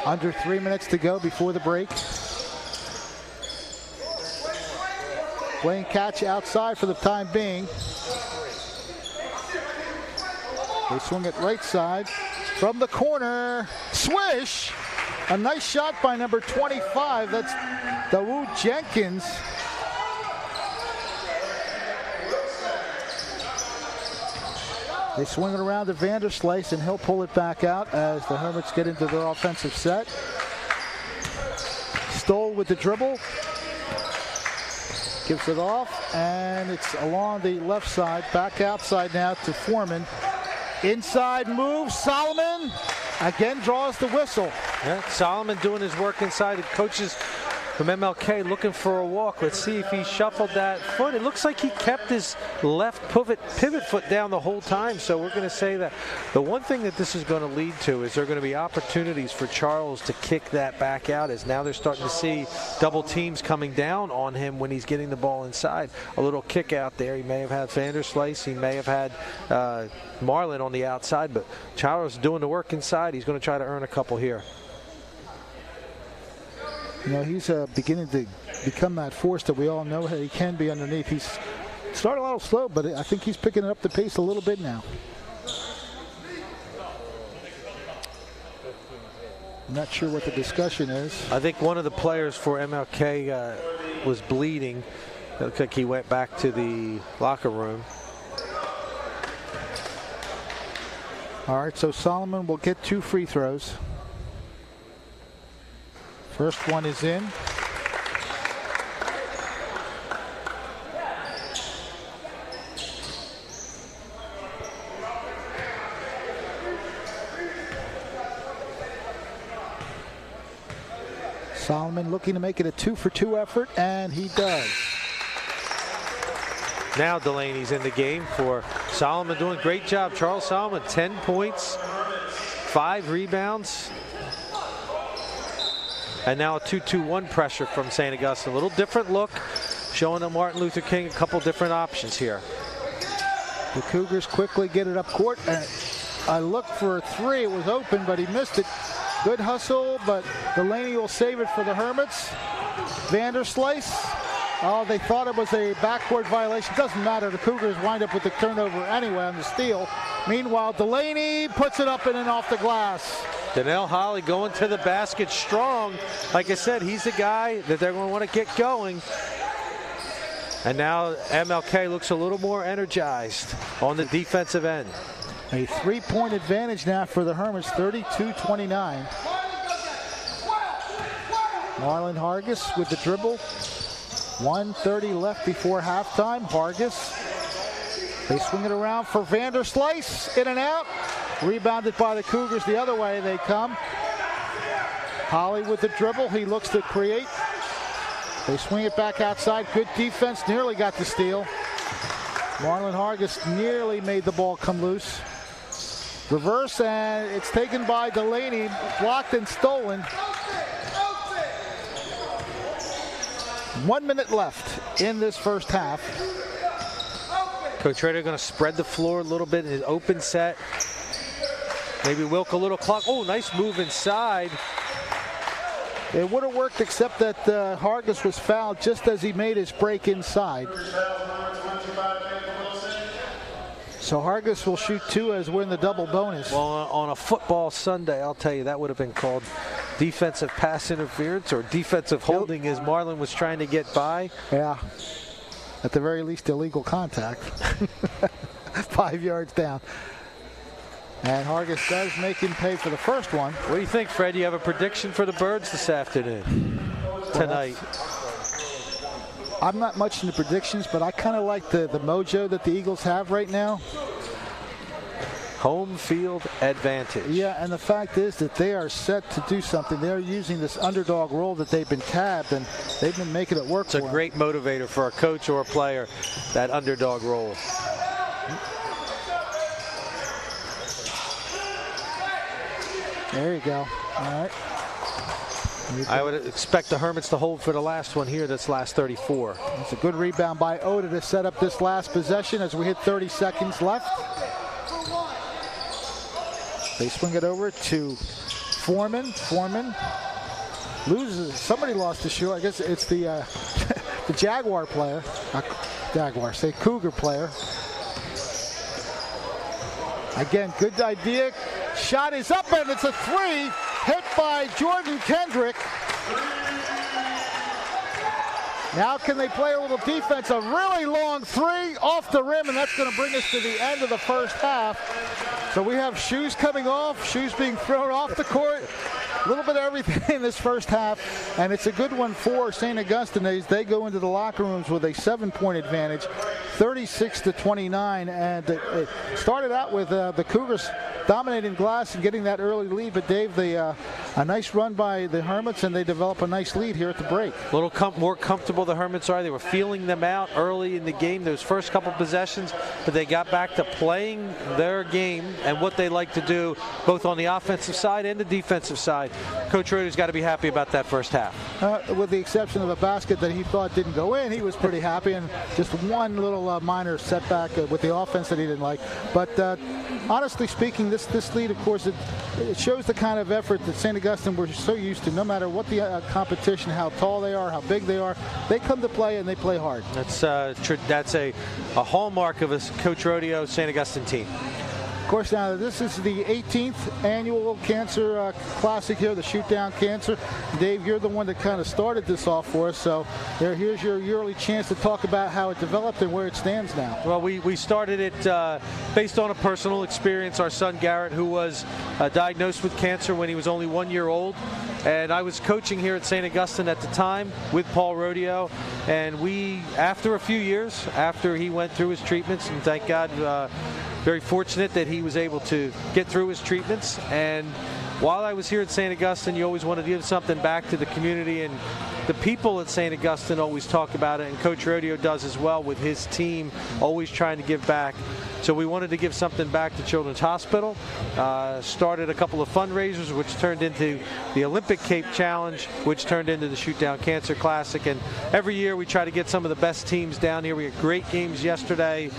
Under 3 minutes to go before the break. Playing catch outside for the time being. They swing it right side. From the corner, swish! A nice shot by number 25. That's Dawood Jenkins. They swing it around to Vanderslice, and he'll pull it back out as the Hermits get into their offensive set. Stoll with the dribble. Gives it off, and it's along the left side. Back outside now to Foreman. Inside move. Solomon again draws the whistle. Yeah, Solomon doing his work inside. The coaches from MLK looking for a walk. Let's see if he shuffled that foot. It looks like he kept his left pivot foot down the whole time. So we're going to say that the one thing that this is going to lead to is there are going to be opportunities for Charles to kick that back out, as now they're starting to see double teams coming down on him when he's getting the ball inside. A little kick out there. He may have had Vanderslice. He may have had Marlin on the outside, but Charles doing the work inside. He's going to try to earn a couple here. You know, he's beginning to become that force that we all know he can be underneath. He's started a little slow, but I think he's picking up the pace a little bit now. I'm not sure what the discussion is. I think one of the players for MLK was bleeding. It looked like he went back to the locker room. All right, so Solomon will get 2 free throws. First one is in. Solomon looking to make it a 2-for-2 effort, and he does. Now Delaney's in the game for Solomon, doing a great job. Charles Solomon, 10 points, 5 rebounds. And now a 2-2-1 pressure from St. Augustine. A little different look, showing the Martin Luther King a couple different options here. The Cougars quickly get it up court. And I looked for a 3. It was open, but he missed it. Good hustle, but Delaney will save it for the Hermits. Vanderslice. Oh, they thought it was a backcourt violation. Doesn't matter. The Cougars wind up with the turnover anyway on the steal. Meanwhile, Delaney puts it up in and off the glass. Donnell Holly going to the basket strong. Like I said, he's the guy that they're going to want to get going. And now MLK looks a little more energized on the defensive end. A 3-point advantage now for the Hermits, 32-29. Marlon Hargis with the dribble. 1:30 left before halftime. Hargis. They swing it around for Vanderslice. In and out. Rebounded by the Cougars. The other way they come. Holly with the dribble. He looks to create. They swing it back outside. Good defense. Nearly got the steal. Marlon Hargis nearly made the ball come loose. Reverse, and it's taken by Delaney. Blocked and stolen. 1 minute left in this first half. Coach Rader going to spread the floor a little bit in his open set. Maybe Wilk a little clock. Oh, nice move inside. It would have worked, except that Hargis was fouled just as he made his break inside. So Hargis will shoot 2 as win the double bonus. Well, on a football Sunday, I'll tell you, that would have been called defensive pass interference or defensive holding, as Marlon was trying to get by. Yeah. At the very least, illegal contact. 5 yards down. And Hargis does make him pay for the first one. What do you think, Fred? You have a prediction for the Birds this afternoon, tonight? I'm not much into predictions, but I kind of like the mojo that the Eagles have right now. Home field advantage. Yeah, and the fact is that they are set to do something. They're using this underdog role that they've been tabbed, and they've been making it work. It's a great motivator for a coach or a player, that underdog role. There you go. All right. I would expect the Hermits to hold for the last one here. That's last 34. It's a good rebound by Oda to set up this last possession as we hit 30 seconds left. They swing it over to Foreman. Foreman loses. Somebody lost the shoe. I guess it's the the Jaguar player. Jaguar, say Cougar player. Again, good idea. Shot is up, and it's a 3. Hit by Jordan Kendrick. Now can they play a little defense? A really long three off the rim, and that's going to bring us to the end of the first half. So we have shoes coming off, shoes being thrown off the court. A little bit of everything in this first half, and it's a good one for St. Augustine as they go into the locker rooms with a 7-point advantage, 36-29, and it started out with the Cougars dominating glass and getting that early lead, but Dave, a nice run by the Hermits, and they develop a nice lead here at the break. A little more comfortable the Hermits are. They were feeling them out early in the game, those first couple possessions, but they got back to playing their game and what they like to do, both on the offensive side and the defensive side. Coach Roder's got to be happy about that first half. With the exception of a basket that he thought didn't go in, he was pretty happy, and just one little minor setback with the offense that he didn't like. But honestly speaking, this lead, of course, it shows the kind of effort that St. Augustine we're so used to. No matter what the competition, how tall they are, how big they are, they come to play and they play hard. That's a hallmark of a Coach Rodeo St. Augustine team. Of course, now this is the 18th annual Cancer Classic here, the Shoot Down Cancer. Dave, you're the one that kind of started this off for us, so here's your yearly chance to talk about how it developed and where it stands now. Well, we started it based on a personal experience. Our son Garrett, who was diagnosed with cancer when he was only 1 year old, and I was coaching here at St. Augustine at the time with Paul Rodeo, and we, after a few years, after he went through his treatments, and thank God, very fortunate that he was able to get through his treatments. And while I was here at St. Augustine, you always want to give something back to the community, and the people at St. Augustine always talk about it, and Coach Rodeo does as well with his team, always trying to give back. So we wanted to give something back to Children's Hospital. Started a couple of fundraisers, which turned into the Olympic Cape Challenge, which turned into the Shoot Down Cancer Classic. And every year we try to get some of the best teams down here. We had great games yesterday.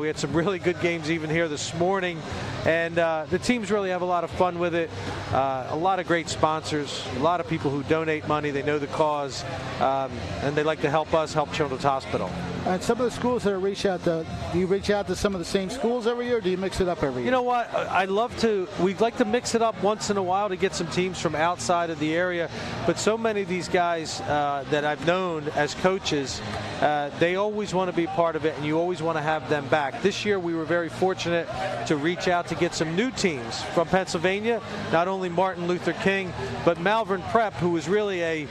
We had some really good games even here this morning. And the teams really have a lot of fun with it. A lot of great sponsors, a lot of people who donate money. They know the cause, and they like to help us help Children's Hospital. And some of the schools that reach out to, do you reach out to some of the same schools every year, or do you mix it up every year? You know what? We'd like to mix it up once in a while to get some teams from outside of the area. But so many of these guys that I've known as coaches, they always want to be part of it, and you always want to have them back. This year we were very fortunate to reach out to get some new teams from Pennsylvania, not only Martin Luther King, but Malvern Prep, who was really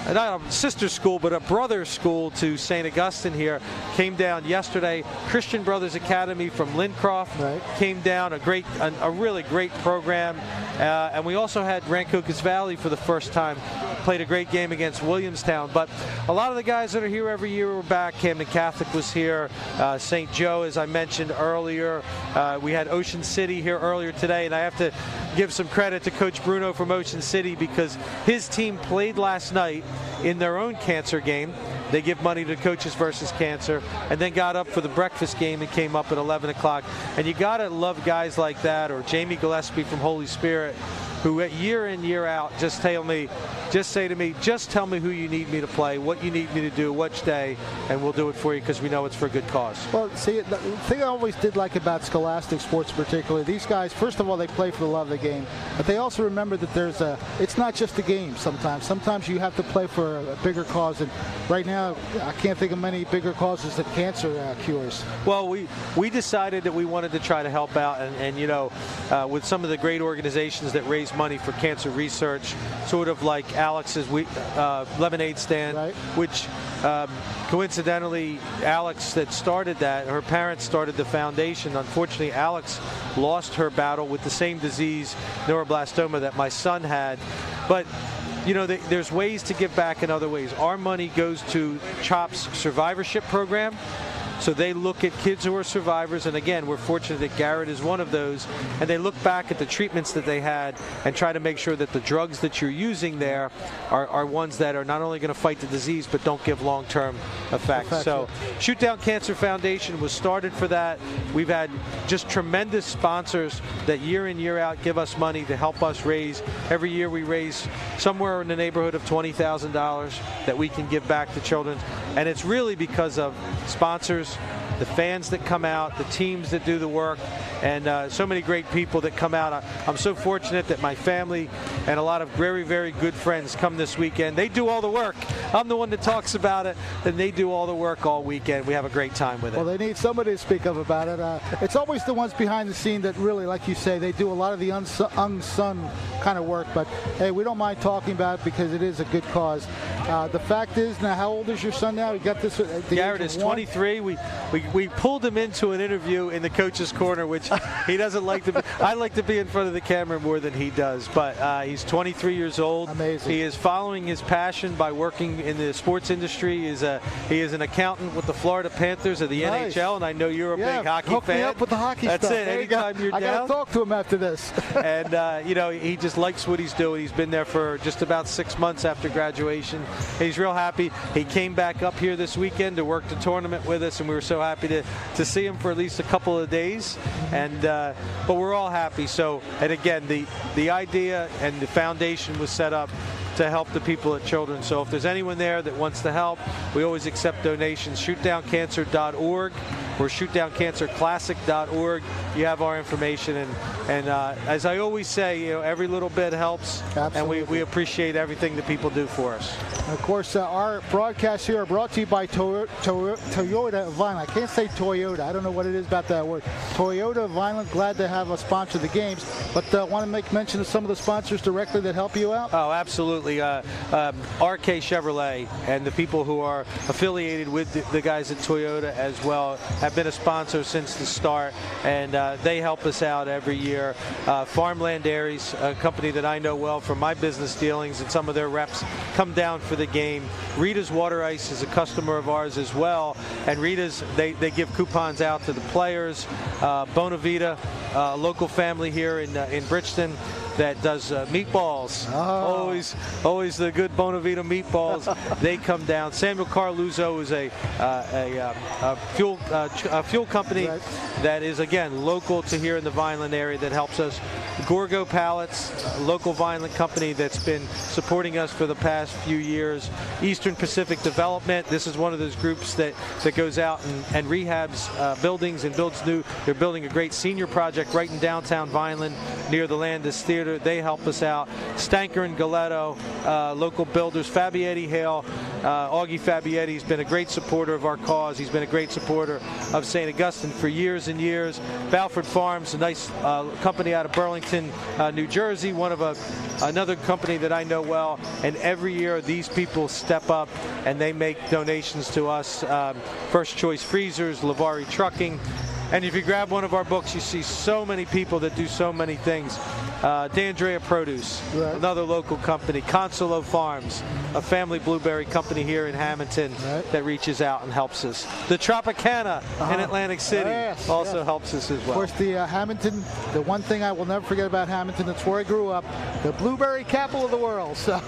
not a sister school, but a brother school to St. Augustine here, came down yesterday. Christian Brothers Academy from Lincroft came down, a really great program. And we also had Rancocas Valley for the first time, played a great game against Williamstown. But a lot of the guys that are here every year were back. Camden Catholic was here. St. Joe, as I mentioned earlier. We had Ocean City here earlier today, and I have to give some credit to Coach Bruno from Ocean City because his team played last night in their own cancer game. They give money to Coaches versus Cancer, and then got up for the breakfast game and came up at 11 o'clock. And you got to love guys like that, or Jamie Gillespie from Holy Spirit, who year in, year out just say to me, just tell me who you need me to play, what you need me to do, which day, and we'll do it for you because we know it's for a good cause. Well, see, the thing I always did like about scholastic sports particularly, these guys, first of all, they play for the love of the game, but they also remember that it's not just a game sometimes. Sometimes you have to play for a bigger cause, and right now, I can't think of many bigger causes than cancer cures. Well, we decided that we wanted to try to help out, and with some of the great organizations that raise money for cancer research, sort of like Alex's lemonade stand, which coincidentally, Alex that started that, her parents started the foundation. Unfortunately, Alex lost her battle with the same disease, neuroblastoma, that my son had. But there's ways to give back in other ways. Our money goes to CHOP's survivorship program. So they look at kids who are survivors, and again, we're fortunate that Garrett is one of those, and they look back at the treatments that they had and try to make sure that the drugs that you're using there are ones that are not only going to fight the disease, but don't give long-term effects. So Shoot Down Cancer Foundation was started for that. We've had just tremendous sponsors that year in, year out give us money to help us raise. Every year we raise somewhere in the neighborhood of $20,000 that we can give back to children. And it's really because of sponsors, the fans that come out, the teams that do the work, and so many great people that come out. I'm so fortunate that my family and a lot of very, very good friends come this weekend. They do all the work. I'm the one that talks about it, and they do all the work all weekend. We have a great time with it. Well, they need somebody to speak up about it. It's always the ones behind the scene that really, like you say, they do a lot of the unsung kind of work. But, hey, we don't mind talking about it because it is a good cause. The fact is, now, how old is your son now? You got this. Garrett is 23. We pulled him into an interview in the coach's corner, which he doesn't like to be. I like to be in front of the camera more than he does. But he's 23 years old. Amazing. He is following his passion by working in the sports industry. He is an accountant with the Florida Panthers of the NHL, and I know you're a big hockey hook fan. Me up with the hockey That's stuff. it. Anytime you're down. I got to talk to him after this. And he just likes what he's doing. He's been there for just about 6 months after graduation. He's real happy. He came back up here this weekend to work the tournament with us, and we were so happy to see him for at least a couple of days. And but we're all happy. So, and again, the idea and the foundation was set up to help the people at Children. So if there's anyone there that wants to help, we always accept donations. ShootDownCancer.org or ShootDownCancerClassic.org. You have our information, and as I always say, every little bit helps. Absolutely. And we appreciate everything that people do for us. And of course, our broadcasts here are brought to you by Toyota of Vineland. I can't say Toyota. I don't know what it is about that word. Toyota of Vineland, glad to have us sponsor the games, but want to make mention of some of the sponsors directly that help you out? Oh, absolutely. RK Chevrolet and the people who are affiliated with the guys at Toyota as well have been a sponsor since the start, and they help us out every year. Farmland Dairies, a company that I know well from my business dealings, and some of their reps come down for the game. Rita's Water Ice is a customer of ours as well, and Rita's, they give coupons out to the players. Bonavita, a local family here in Bridgeton, that does meatballs. Oh. Always the good Bonavita meatballs. They come down. Samuel Carluzzo is a fuel company that is, again, local to here in the Vineland area that helps us. Gorgo Pallets, a local Vineland company that's been supporting us for the past few years. Eastern Pacific Development, this is one of those groups that goes out and rehabs buildings and builds new. They're building a great senior project right in downtown Vineland near the Landis Theater. They help us out. Stanker and Galetto, local builders. Fabietti Hale, Augie Fabietti has been a great supporter of our cause. He's been a great supporter of St. Augustine for years and years. Balford Farms, a nice company out of Burlington, New Jersey, one of another company that I know well. And every year these people step up and they make donations to us. First Choice Freezers, Lavari Trucking. And if you grab one of our books, you see so many people that do so many things. D'Andrea Produce, another local company. Consolo Farms, a family blueberry company here in Hamilton that reaches out and helps us. The Tropicana in Atlantic City also helps us as well. Of course, the Hamilton, the one thing I will never forget about Hamilton, that's where I grew up, the blueberry capital of the world. So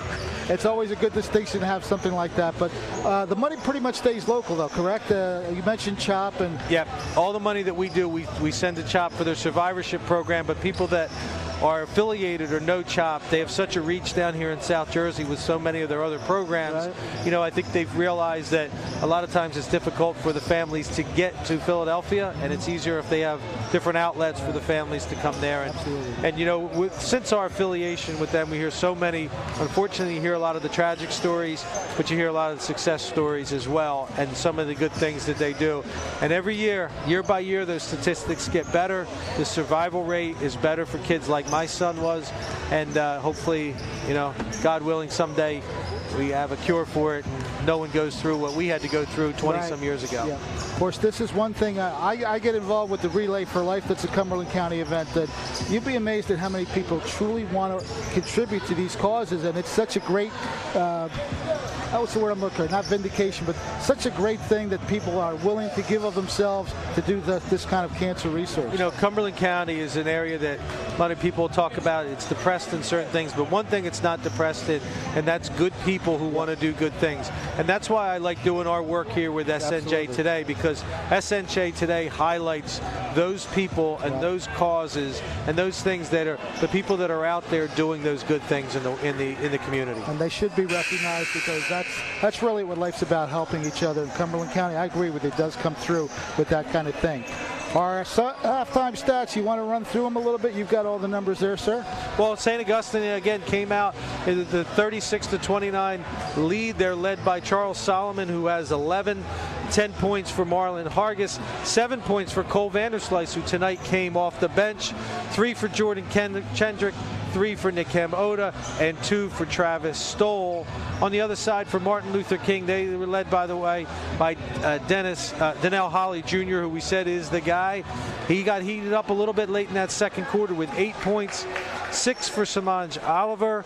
it's always a good distinction to have something like that. But the money pretty much stays local, though, correct? You mentioned CHOP. And yep, all the money that we do, we send to CHOP for their survivorship program, but people that are affiliated or know CHOP, they have such a reach down here in South Jersey with so many of their other programs. I think they've realized that a lot of times it's difficult for the families to get to Philadelphia, and it's easier if they have different outlets for the families to come there. And since our affiliation with them, we hear so many, unfortunately you hear a lot of the tragic stories, but you hear a lot of the success stories as well, and some of the good things that they do. And every year by year, those statistics get better. The survival rate is better for kids like my son was, and hopefully, God willing, someday we have a cure for it and no one goes through what we had to go through 20-some years ago. Yeah. Of course, this is one thing. I get involved with the Relay for Life. That's a Cumberland County event. That you'd be amazed at how many people truly want to contribute to these causes, and it's such a great what's the word I'm looking for? Not vindication, but such a great thing that people are willing to give of themselves to do this kind of cancer research. Cumberland County is an area that a lot of people talk about. It's depressed in certain things, but one thing it's not depressed in, and that's good people who want to do good things. And that's why I like doing our work here with SNJ Today, because SNJ Today highlights those people and those causes and those things that are the people that are out there doing those good things in the community. And they should be recognized, because that's really what life's about, helping each other. In Cumberland County, I agree with you, it does come through with that kind of thing. Our halftime stats, you want to run through them a little bit? You've got all the numbers there, sir. Well, St. Augustine, again, came out in the 36-29 lead. They're led by Charles Solomon, who has 11. 10 points for Marlon Hargis, 7 points for Cole Vanderslice, who tonight came off the bench, 3 for Jordan Kendrick, 3 for Nikem Oda, and 2 for Travis Stoll. On the other side, for Martin Luther King, they were led, by the way, by Donnell Holly Jr., who we said is the guy. He got heated up a little bit late in that second quarter with 8 points. 6 for Samaj Oliver,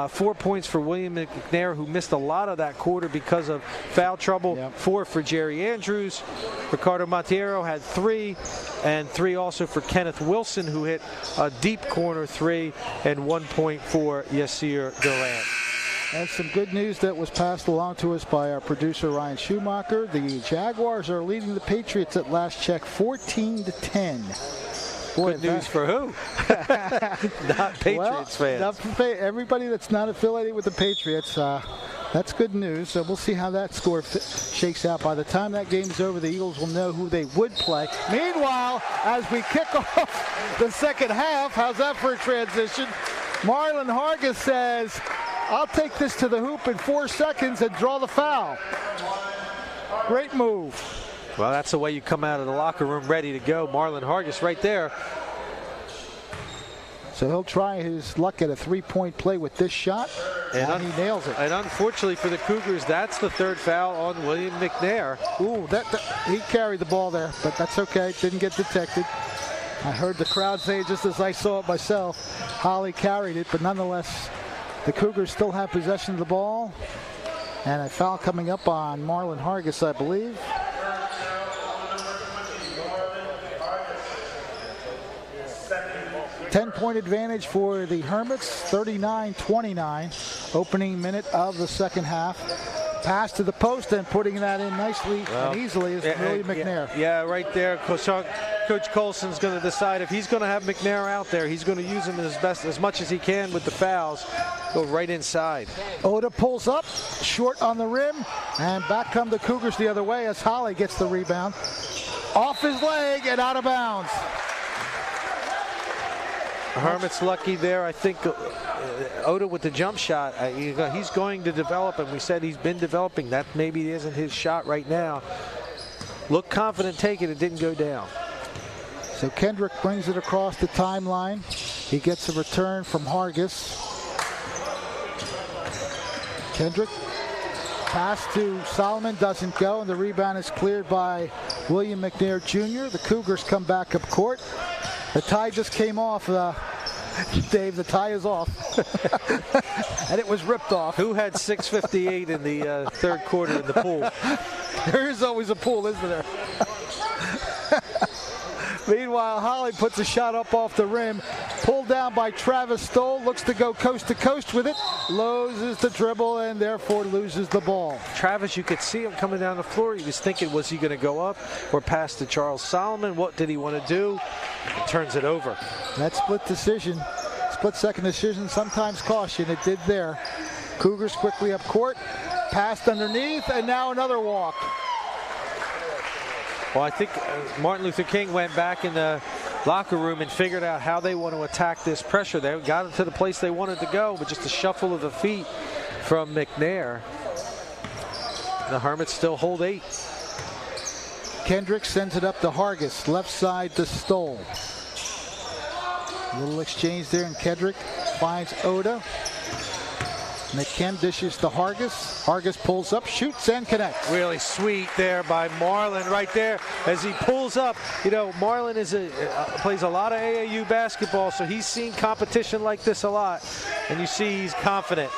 4 points for William McNair, who missed a lot of that quarter because of foul trouble. 4 for Jerry Andrews. Ricardo Monteiro had 3, and 3 also for Kenneth Wilson, who hit a deep corner 3, and 1 point for Yasir Durant. And some good news that was passed along to us by our producer Ryan Schumacher. The Jaguars are leading the Patriots at last check 14-10. Boy, good news for who? Not Patriots fans. Everybody that's not affiliated with the Patriots, that's good news. So we'll see how that score shakes out. By the time that game's over, the Eagles will know who they would play. Meanwhile, as we kick off the second half, how's that for a transition? Marlon Hargis says, I'll take this to the hoop in 4 seconds and draw the foul. Great move. Well, that's the way you come out of the locker room ready to go. Marlon Hargis right there. So he'll try his luck at a three-point play with this shot, and he nails it. And unfortunately for the Cougars, that's the 3rd foul on William McNair. Ooh, he carried the ball there, but that's okay. Didn't get detected. I heard the crowd say it just as I saw it myself. Holly carried it, but nonetheless, the Cougars still have possession of the ball. And a foul coming up on Marlon Hargis, I believe. Ten-point advantage for the Hermits, 39-29. Opening minute of the second half. Pass to the post and putting that in nicely and easily is William McNair. Yeah, right there. Coach Colson's going to decide if he's going to have McNair out there. He's going to use him as much as he can with the fouls. Go right inside. Oda pulls up, short on the rim, and back come the Cougars the other way as Holly gets the rebound. Off his leg and out of bounds. Hermit's lucky there. I think Oda with the jump shot, he's going to develop, and we said he's been developing. That maybe isn't his shot right now. Looked confident taking it, didn't go down. So Kendrick brings it across the timeline. He gets a return from Hargis. Kendrick, pass to Solomon, doesn't go, and the rebound is cleared by William McNair Jr. The Cougars come back up court. The tie just came off, Dave. The tie is off. And it was ripped off. Who had 6:58 in the 3rd quarter in the pool? There is always a pool, isn't there? Meanwhile, Holly puts a shot up off the rim. Pulled down by Travis Stoll. Looks to go coast to coast with it. Loses the dribble and therefore loses the ball. Travis, you could see him coming down the floor. He was thinking, was he going to go up or pass to Charles Solomon? What did he want to do? He turns it over. That split second decision sometimes costs you, and it did there. Cougars quickly up court. Passed underneath, and now another walk. Well, I think Martin Luther King went back in the locker room and figured out how they want to attack this pressure. They got it to the place they wanted to go, but just a shuffle of the feet from McNair. The Hermits still hold 8. Kendrick sends it up to Hargis, left side to Stoll. A little exchange there, and Kendrick finds Oda. McKim dishes to Hargis. Hargis pulls up, shoots, and connects. Really sweet there by Marlon right there as he pulls up. You know, Marlon plays a lot of AAU basketball, so he's seen competition like this a lot. And you see he's confident.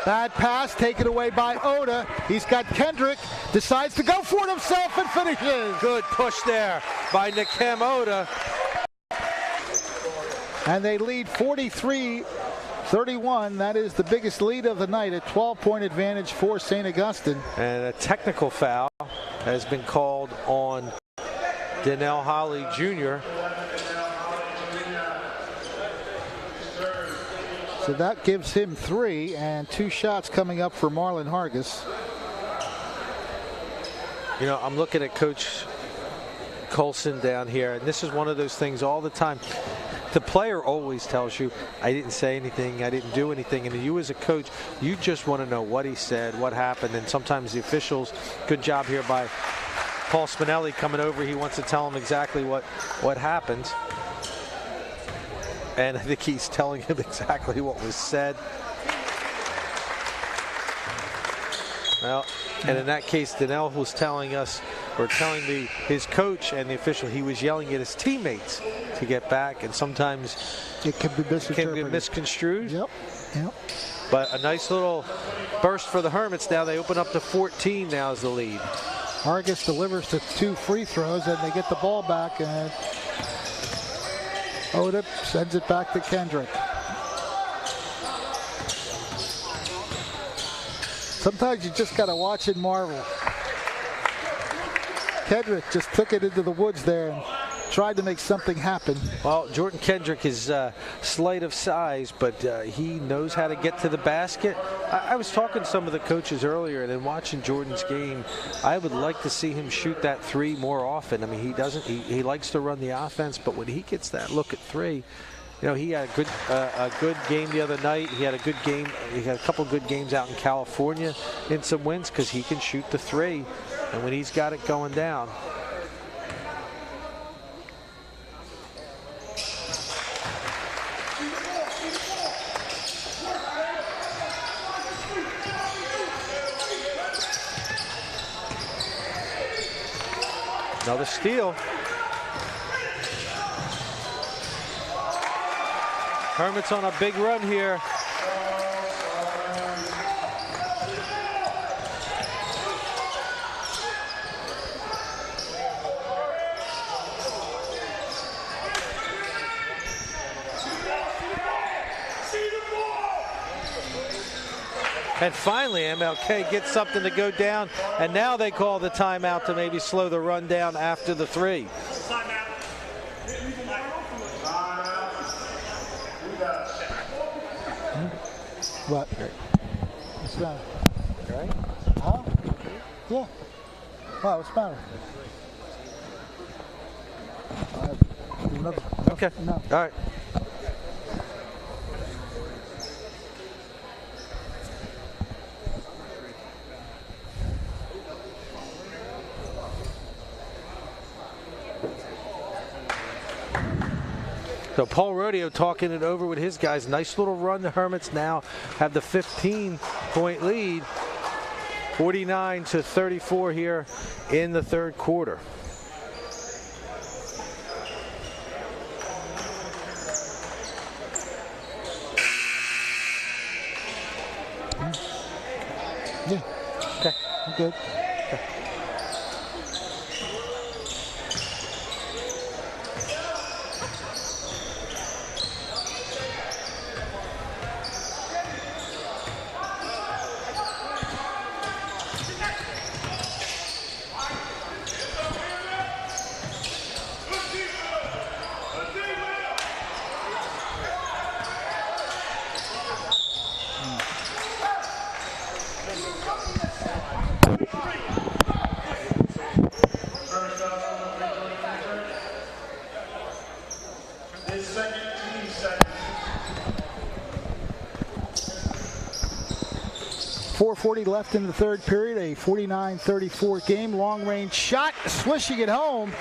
Bad pass taken away by Oda. He's got Kendrick, decides to go for it himself and finishes. Good push there by Nikem Oda. And they lead 43-39 31. That is the biggest lead of the night, a 12-point advantage for St. Augustine. And a technical foul has been called on Donnell Holly Jr. So that gives him 3, and 2 shots coming up for Marlon Hargis. You know, I'm looking at Coach Colson down here, and this is one of those things all the time. The player always tells you, I didn't say anything, I didn't do anything, and you as a coach, you just want to know what he said, what happened, and sometimes the officials, good job here by Paul Spinelli coming over, he wants to tell him exactly what happened. And I think he's telling him exactly what was said. Well, and in that case, Donnell was telling us, or telling his coach and the official, he was yelling at his teammates to get back, and sometimes it can be misconstrued. Yep. But a nice little burst for the Hermits. Now they open up to 14 now as the lead. Hargis delivers to 2 free throws, and they get the ball back, and Odip sends it back to Kendrick. Sometimes you just got to watch and marvel. Kendrick just took it into the woods there and tried to make something happen. Well, Jordan Kendrick is slight of size, but he knows how to get to the basket. I was talking to some of the coaches earlier, and then watching Jordan's game, I would like to see him shoot that 3 more often. I mean, he doesn't. He likes to run the offense, but when he gets that look at 3, you know, he had a good game the other night. He had a good game. He had a couple good games out in California in some wins because he can shoot the 3, and when he's got it going down. Another steal. Hermits on a big run here. And finally, MLK gets something to go down, and now they call the timeout to maybe slow the run down after the 3. What? What's the matter? Right? Huh? Yeah. Wow, what's the matter? Okay. No. All right. So Paul Rodeo talking it over with his guys. Nice little run. The Hermits now have the 15-point lead, 49-34 here in the 3rd quarter. Yeah. Okay. I'm good. Okay. .40 left in the 3rd period, a 49-34 game. Long-range shot, swishing it home.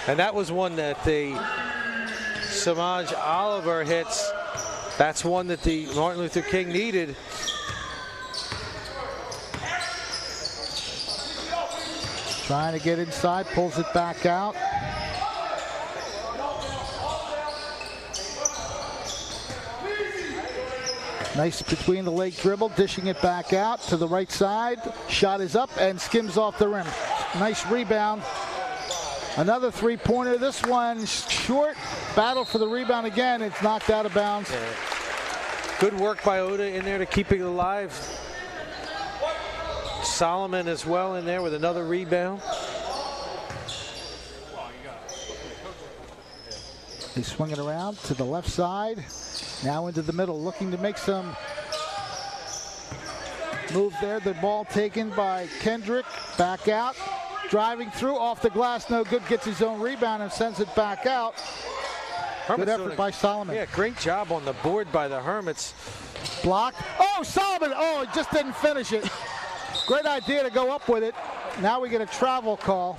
And that was one that the Samaj Oliver hits. That's one that the Martin Luther King needed. Trying to get inside, pulls it back out. Nice between the leg dribble, dishing it back out to the right side. Shot is up and skims off the rim. Nice rebound. Another 3-pointer. This one short. Battle for the rebound again. It's knocked out of bounds. Good work by Oda in there to keep it alive. Solomon as well in there with another rebound. They swing it around to the left side. Now into the middle, looking to make some move there. The ball taken by Kendrick. Back out. Driving through off the glass. No good. Gets his own rebound and sends it back out. Good effort by Solomon. Yeah, great job on the board by the Hermits. Block. Oh, Solomon. Oh, he just didn't finish it. Great idea to go up with it. Now we get a travel call.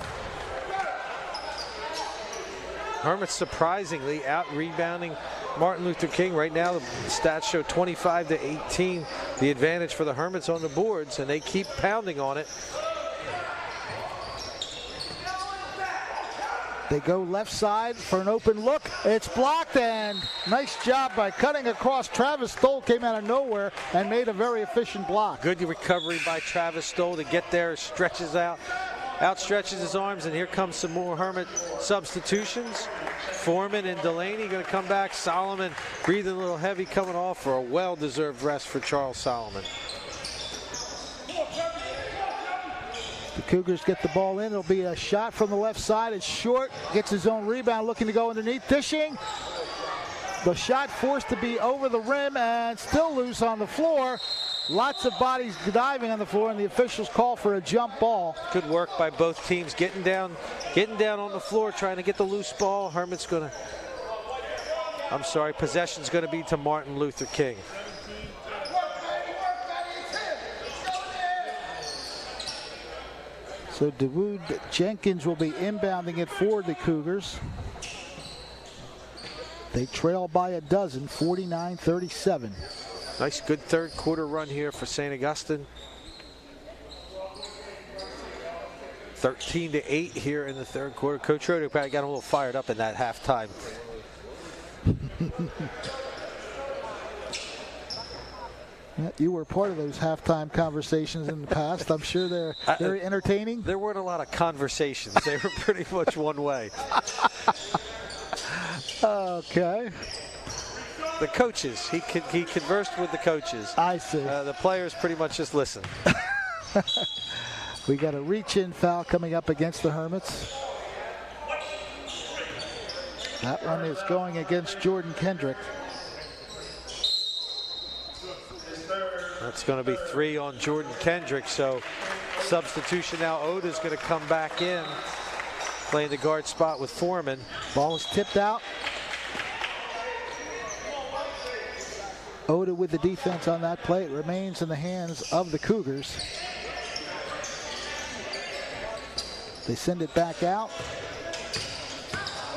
Hermits surprisingly out-rebounding Martin Luther King. Right now, the stats show 25-18, the advantage for the Hermits on the boards, and they keep pounding on it. They go left side for an open look. It's blocked, and nice job by cutting across. Travis Stoll came out of nowhere and made a very efficient block. Good recovery by Travis Stoll to get there, stretches out, outstretches his arms, and here comes some more Hermit substitutions. Foreman and Delaney going to come back. Solomon breathing a little heavy, coming off for a well-deserved rest for Charles Solomon. The Cougars get the ball in. It'll be a shot from the left side. It's short. Gets his own rebound, looking to go underneath. Dishing. The shot forced to be over the rim and still loose on the floor. Lots of bodies diving on the floor, and the officials call for a jump ball. Good work by both teams, getting down on the floor, trying to get the loose ball. Hermit's going to, possession's going to be to Martin Luther King. So Dawood Jenkins will be inbounding it for the Cougars. They trail by a dozen, 49-37. Nice, good third quarter run here for St. Augustine. 13-8 here in the third quarter. Coach Schroeder probably got a little fired up in that halftime. You were part of those halftime conversations in the past. I'm sure they're very entertaining. There weren't a lot of conversations. They were pretty much one way. Okay. The coaches, he conversed with the coaches. I see. The players pretty much just listened. We got a reach-in foul coming up against the Hermits. That one is going against Jordan Kendrick. That's going to be 3 on Jordan Kendrick. So substitution now. Oda's going to come back in, playing the guard spot with Foreman. Ball is tipped out. Oda with the defense on that play. It remains in the hands of the Cougars. They send it back out.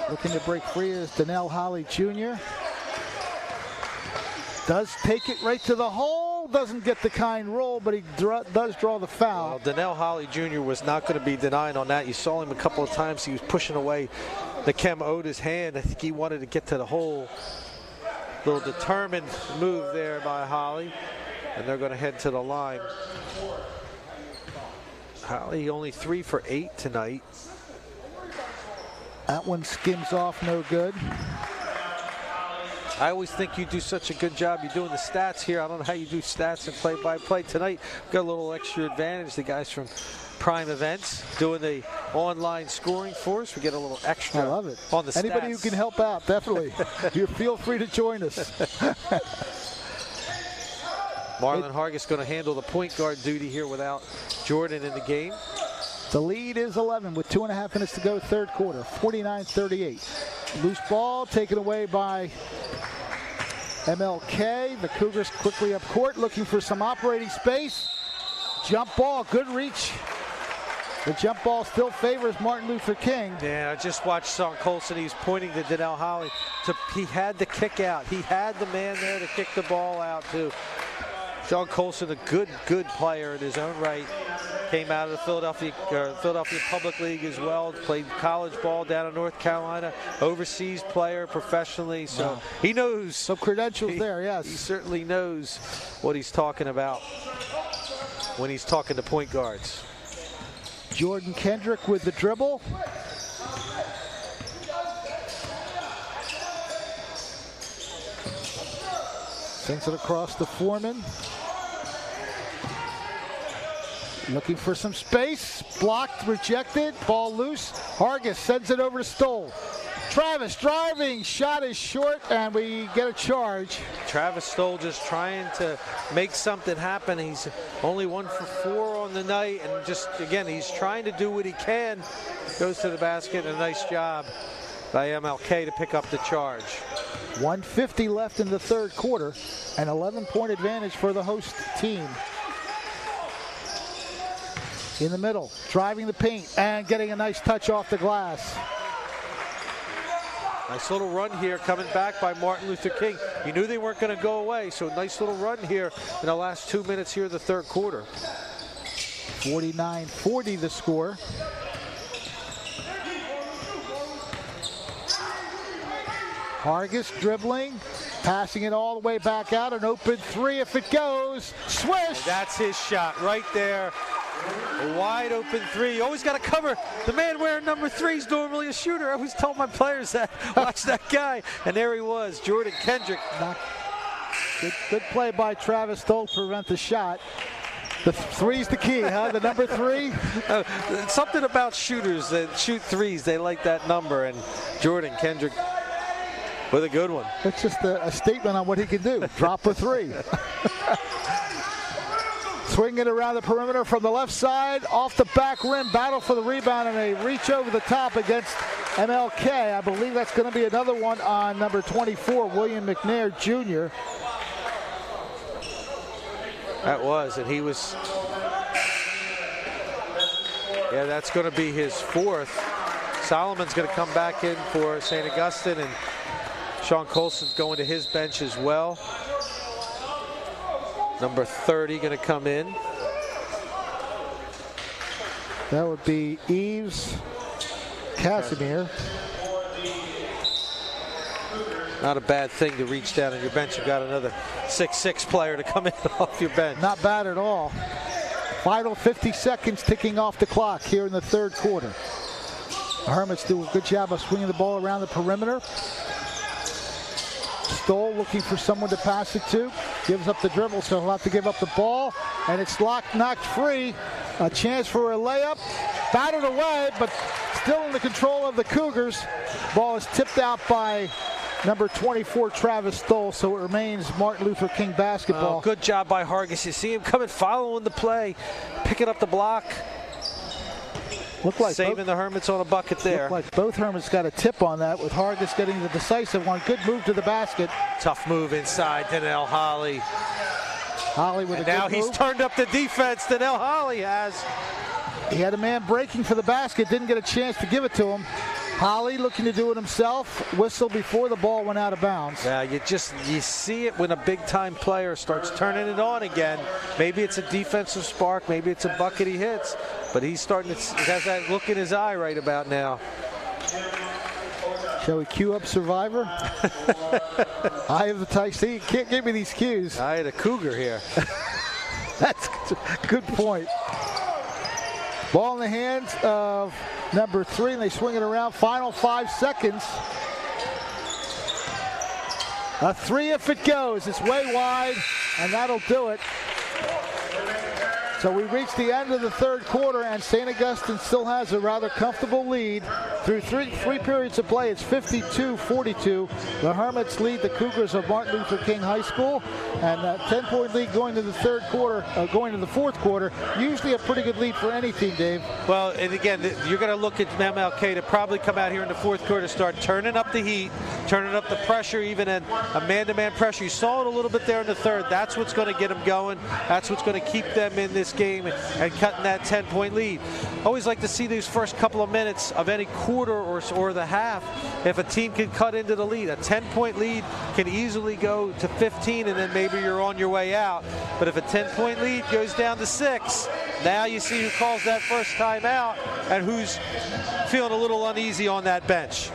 Looking to break free is Donnell Holly Jr. Does take it right to the hole. Doesn't get the kind roll, but he does draw the foul. Well, Donnell Holly Jr. was not going to be denying on that. You saw him a couple of times. He was pushing away the Kem Oda's hand. I think he wanted to get to the hole. Little determined move there by Holly. And they're going to head to the line. Holly only 3 for 8 tonight. That one skims off, no good. I always think you do such a good job. You're doing the stats here. I don't know how you do stats and play-by-play. Tonight, we've got a little extra advantage. The guys from Prime Events doing the online scoring for us. We get a little extra. I love it. On the stats. Anybody who can help out, definitely. You feel free to join us. Marlon Hargis going to handle the point guard duty here without Jordan in the game. The lead is 11 with 2.5 minutes to go, third quarter, 49-38. Loose ball taken away by MLK. The Cougars quickly up court, looking for some operating space. Jump ball, good reach. The jump ball still favors Martin Luther King. Yeah, I just watched Sean Colson. He's pointing to Donnell Holly. He had the kick out. He had the man there to kick the ball out too. Sean Colson, a good player in his own right. Came out of the Philadelphia Public League as well. Played college ball down in North Carolina. Overseas player professionally. So wow. He knows. Some credentials there, yes. He certainly knows what he's talking about when he's talking to point guards. Jordan Kendrick with the dribble. Sends it across to Foreman. Looking for some space. Blocked, rejected. Ball loose. Hargis sends it over to Stoll. Travis driving. Shot is short, and we get a charge. Travis Stoll just trying to make something happen. He's only 1 for 4 on the night, and just, again, he's trying to do what he can. Goes to the basket, and a nice job by MLK to pick up the charge. 1:50 left in the third quarter. An 11-point advantage for the host team. In the middle, driving the paint and getting a nice touch off the glass. Nice little run here coming back by Martin Luther King. You knew they weren't going to go away, so nice little run here in the last 2 minutes here in the third quarter. 49-40 the score. Hargis dribbling, passing it all the way back out. An open three if it goes. Swish! And that's his shot right there. A wide open three. You always got to cover. The man wearing number 3 is normally a shooter. I always told my players that. Watch that guy. And there he was, Jordan Kendrick. Good play by Travis Stoll to prevent the shot. The three's the key, huh? The number 3? Something about shooters that shoot threes. They like that number. And Jordan Kendrick with a good one. That's just a statement on what he can do. Drop a 3. Swing it around the perimeter from the left side, off the back rim, battle for the rebound, and a reach over the top against MLK. I believe that's going to be another one on number 24, William McNair Jr. That was, and he was, yeah, that's going to be his 4th. Solomon's going to come back in for St. Augustine, and Sean Colson's going to his bench as well. Number 30 going to come in. That would be Eves Casimir. Not a bad thing to reach down on your bench. You've got another 6'6" player to come in off your bench. Not bad at all. Final 50 seconds ticking off the clock here in the third quarter. The Hermits do a good job of swinging the ball around the perimeter. Stoll looking for someone to pass it to. Gives up the dribble, so he'll have to give up the ball. And it's knocked free. A chance for a layup. Batted away, but still in the control of the Cougars. Ball is tipped out by number 24, Travis Stoll, so it remains Martin Luther King basketball. Oh, good job by Hargis. You see him coming, following the play, picking up the block. Looked like saving the Hermits on a bucket there. Looked like both Hermits got a tip on that, with Hargis getting the decisive one. Good move to the basket. Tough move inside. Donnell Holly. Holly with a good move. Now he's turned up the defense. Donnell Holly has. He had a man breaking for the basket, didn't get a chance to give it to him. Holly looking to do it himself. Whistle before the ball went out of bounds. Yeah, you see it when a big-time player starts turning it on again. Maybe it's a defensive spark. Maybe it's a bucket he hits. But he's starting to, he has that look in his eye right about now. Shall we cue up Survivor? Eye of the Tiger. See, you can't give me these cues. I had a Cougar here. That's a good point. Ball in the hands of number 3, and they swing it around. Final 5 seconds. A 3 if it goes. It's way wide, and that'll do it. So we reach the end of the third quarter, and St. Augustine still has a rather comfortable lead. Through three periods of play, it's 52-42. The Hermits lead the Cougars of Martin Luther King High School, and a 10-point lead going to the third quarter, going to the fourth quarter. Usually a pretty good lead for any team, Dave. Well, and again, you're going to look at MLK to probably come out here in the fourth quarter, start turning up the heat, turning up the pressure, even in a man-to-man pressure. You saw it a little bit there in the third. That's what's going to get them going. That's what's going to keep them in this game and cutting that 10-point lead. Always like to see these first couple of minutes of any quarter or the half, if a team can cut into the lead. A 10-point lead can easily go to 15, and then maybe you're on your way out. But if a 10-point lead goes down to 6, now you see who calls that first time out and who's feeling a little uneasy on that bench.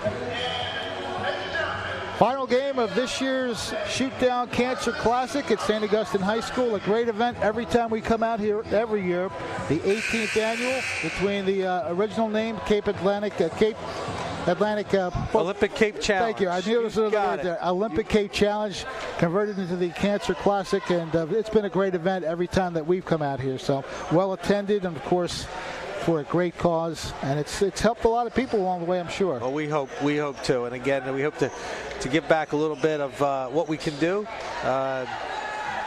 Final game of this year's Shoot Down Cancer Classic at St. Augustine High School. A great event every time we come out here every year. The 18th annual between the original name Cape Atlantic Olympic Cape Challenge. Thank you. I knew it was a little bit there. Olympic Cape Challenge converted into the Cancer Classic, and it's been a great event every time that we've come out here. So well attended, and of course, for a great cause, and it's helped a lot of people along the way, I'm sure. Well, we hope to, and again, we hope to give back a little bit of what we can do.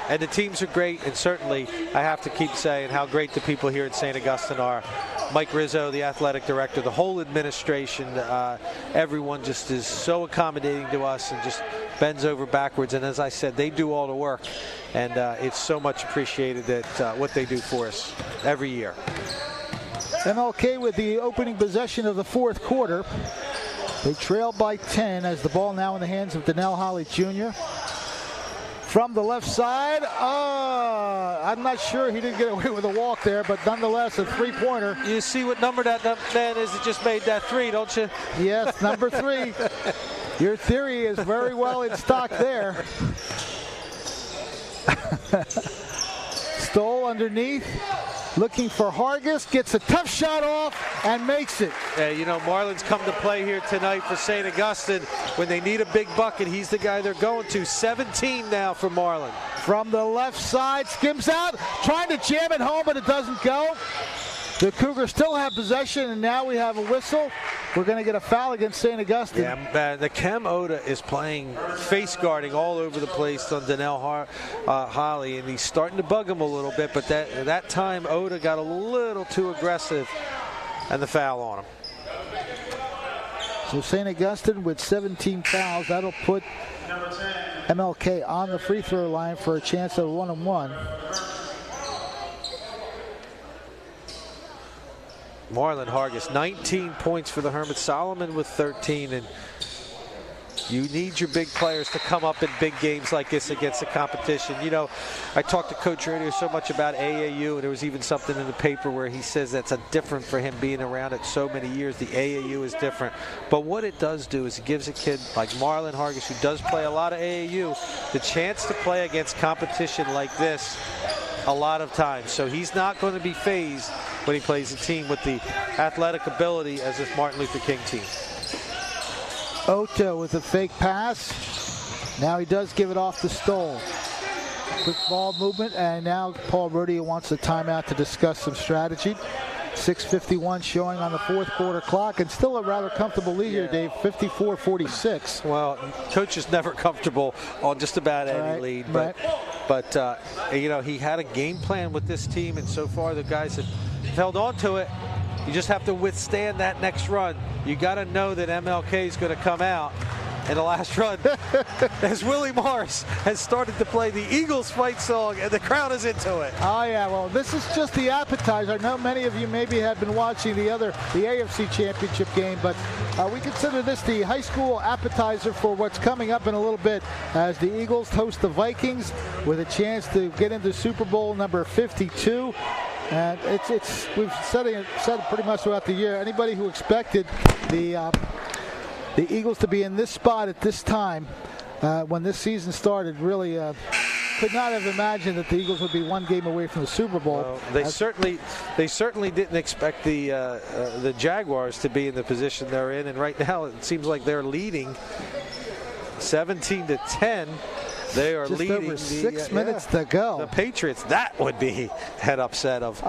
And the teams are great, and certainly I have to keep saying how great the people here at St. Augustine are. Mike Rizzo, the athletic director, the whole administration, everyone just is so accommodating to us and just bends over backwards. And as I said, they do all the work, and it's so much appreciated that what they do for us every year. MLK with the opening possession of the fourth quarter. They trail by 10 as the ball now in the hands of Donnell Holly Jr. From the left side, I'm not sure he didn't get away with a walk there, but nonetheless, a three-pointer. You see what number that man is that just made that three, don't you? Yes, number 3. Your theory is very well in stock there. Stoll underneath, looking for Hargis, gets a tough shot off and makes it. You know, Marlon's come to play here tonight for St. Augustine. When they need a big bucket, he's the guy they're going to. 17 now for Marlon. From the left side, skims out, trying to jam it home, but it doesn't go. The Cougars still have possession, and now we have a whistle. We're going to get a foul against St. Augustine. Yeah, the Chem Oda is playing face guarding all over the place on Donnell Holly, and he's starting to bug him a little bit, but that time Oda got a little too aggressive, and the foul on him. So St. Augustine with 17 fouls. That'll put MLK on the free throw line for a chance of 1-on-1. Marlon Hargis, 19 points for the Hermits. Solomon with 13, and you need your big players to come up in big games like this against the competition. You know, I talked to Coach earlier so much about AAU, and there was even something in the paper where he says that's different for him being around it so many years. The AAU is different. But what it does do is it gives a kid like Marlon Hargis, who does play a lot of AAU, the chance to play against competition like this a lot of times. So he's not going to be phased when he plays a team with the athletic ability as this Martin Luther King team. Ota with a fake pass. Now he does give it off to Stoll. Quick ball movement, and now Paul Rodia wants a timeout to discuss some strategy. 6:51 showing on the fourth quarter clock, and still a rather comfortable lead here, Dave, 54-46. Well, Coach is never comfortable on just about any lead, but you know, he had a game plan with this team, and so far the guys have held on to it. You just have to withstand that next run. You got to know that MLK is going to come out in the last run. As Willie Morris has started to play the Eagles fight song, and the crowd is into it. Oh, yeah, well, this is just the appetizer. I know many of you maybe have been watching the AFC Championship game, but we consider this the high school appetizer for what's coming up in a little bit as the Eagles host the Vikings with a chance to get into Super Bowl number 52. And we've said it pretty much throughout the year. Anybody who expected the Eagles to be in this spot at this time when this season started really could not have imagined that the Eagles would be one game away from the Super Bowl. Well, they certainly didn't expect the Jaguars to be in the position they're in, and right now it seems like they're leading 17-10. They are just leading over 6 minutes to go. The Patriots. That would be an upset of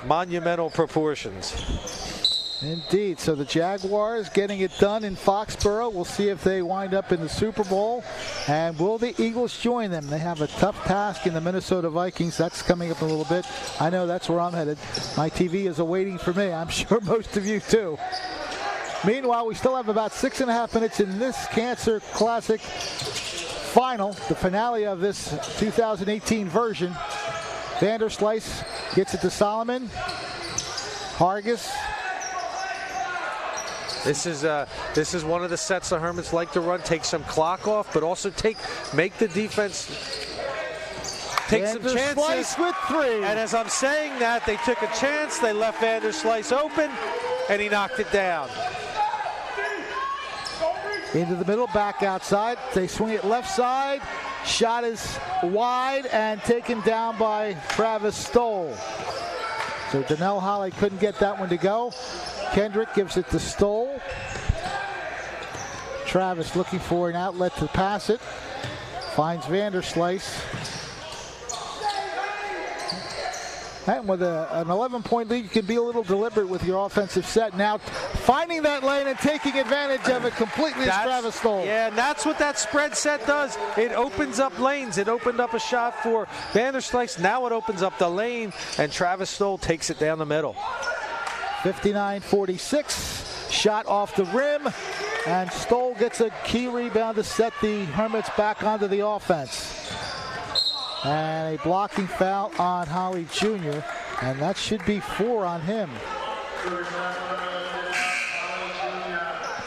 monumental proportions. Indeed. So the Jaguars getting it done in Foxborough. We'll see if they wind up in the Super Bowl. And will the Eagles join them? They have a tough task in the Minnesota Vikings. That's coming up in a little bit. I know that's where I'm headed. My TV is awaiting for me. I'm sure most of you too. Meanwhile, we still have about 6.5 minutes in this Cancer Classic final, the finale of this 2018 version. Vanderslice gets it to Solomon. Hargis. This is one of the sets the Hermits like to run. Take some clock off, but also make the defense take some chances. With 3. And as I'm saying that, they took a chance. They left Vanderslice open, and he knocked it down. Into the middle, back outside. They swing it left side. Shot is wide and taken down by Travis Stoll. So Donnell Holly couldn't get that one to go. Kendrick gives it to Stoll. Travis looking for an outlet to pass it. Finds Vanderslice. And with an 11-point lead, you can be a little deliberate with your offensive set. Now finding that lane and taking advantage of it completely is Travis Stoll. Yeah, and that's what that spread set does. It opens up lanes. It opened up a shot for Vanderslice. Now it opens up the lane, and Travis Stoll takes it down the middle. 59-46. Shot off the rim, and Stoll gets a key rebound to set the Hermits back onto the offense. And a blocking foul on Holly Jr., and that should be 4 on him.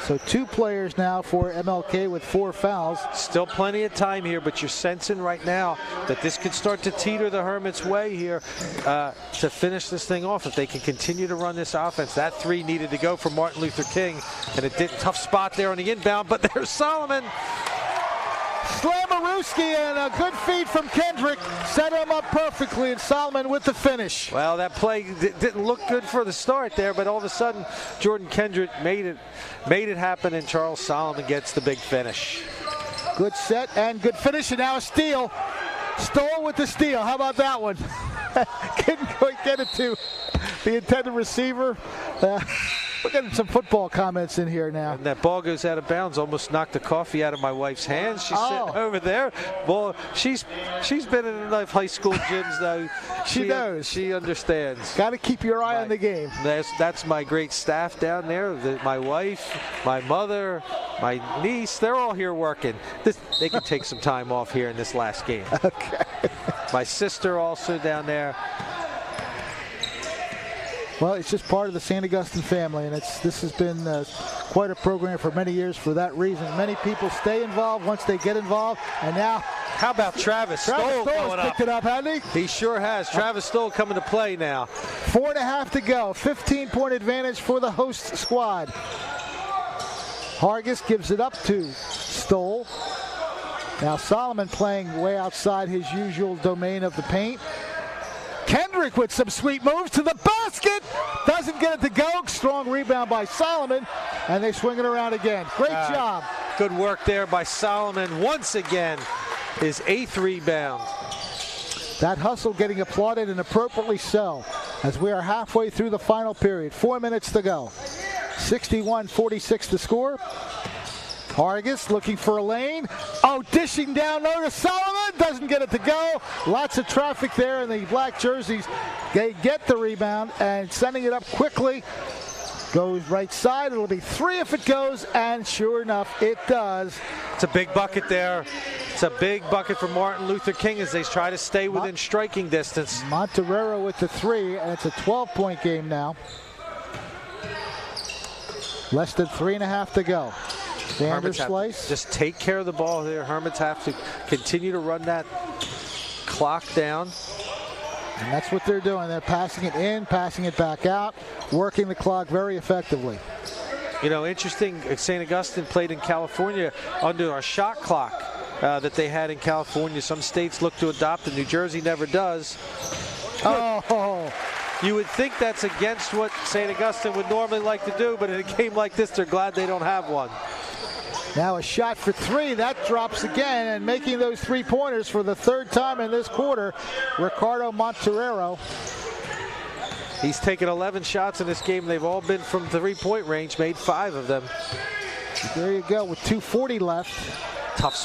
So 2 players now for MLK with 4 fouls. Still plenty of time here, but you're sensing right now that this could start to teeter the Hermits' way here to finish this thing off. If they can continue to run this offense, that 3 needed to go for Martin Luther King, and it did. Tough spot there on the inbound, but there's Solomon. Slamaruski, and a good feed from Kendrick set him up perfectly, and Solomon with the finish. Well, that play didn't look good for the start there, but all of a sudden Jordan Kendrick made it happen, and Charles Solomon gets the big finish. Good set and good finish, and now a steal. Stoll with the steal. How about that one? Couldn't quite get it to the intended receiver. We're getting some football comments in here now. And that ball goes out of bounds, almost knocked the coffee out of my wife's hands. She's sitting over there. Well, she's been in enough high school gyms, though. She knows. She understands. Got to keep your eye on the game. That's my great staff down there. My wife, my mother, my niece, they're all here working. They can take some time off here in this last game. Okay. My sister also down there. Well, it's just part of the St. Augustine family, and this has been quite a program for many years for that reason. Many people stay involved once they get involved, and now... How about Travis Stoll going picked it up, hasn't he? He sure has. Travis Stoll coming to play now. 4.5 to go. 15-point advantage for the host squad. Hargis gives it up to Stoll. Now Solomon playing way outside his usual domain of the paint. Kendrick with some sweet moves to the basket. Doesn't get it to go. Strong rebound by Solomon. And they swing it around again. Great job. Good work there by Solomon. Once again, his 8th rebound. That hustle getting applauded, and appropriately so, as we are halfway through the final period. 4 minutes to go. 61-46 to score. Hargis looking for a lane. Oh, dishing down low to Solomon. Doesn't get it to go. Lots of traffic there, and the black jerseys, they get the rebound and sending it up quickly. Goes right side. It'll be 3 if it goes, and sure enough, it does. It's a big bucket there. It's a big bucket for Martin Luther King as they try to stay within striking distance. Monterrero with the 3, and it's a 12-point game now. Less than 3.5 to go. Vanderslice. Just take care of the ball there. Hermits have to continue to run that clock down. And that's what they're doing. They're passing it in, passing it back out, working the clock very effectively. You know, interesting, St. Augustine played in California under our shot clock that they had in California. Some states look to adopt it. New Jersey never does. Oh. You would think that's against what St. Augustine would normally like to do, but in a game like this, they're glad they don't have one. Now a shot for 3. That drops again, and making those 3-pointers for the 3rd time in this quarter, Ricardo Monterrero. He's taken 11 shots in this game. They've all been from 3-point range, made 5 of them. There you go with 2:40 left. Tough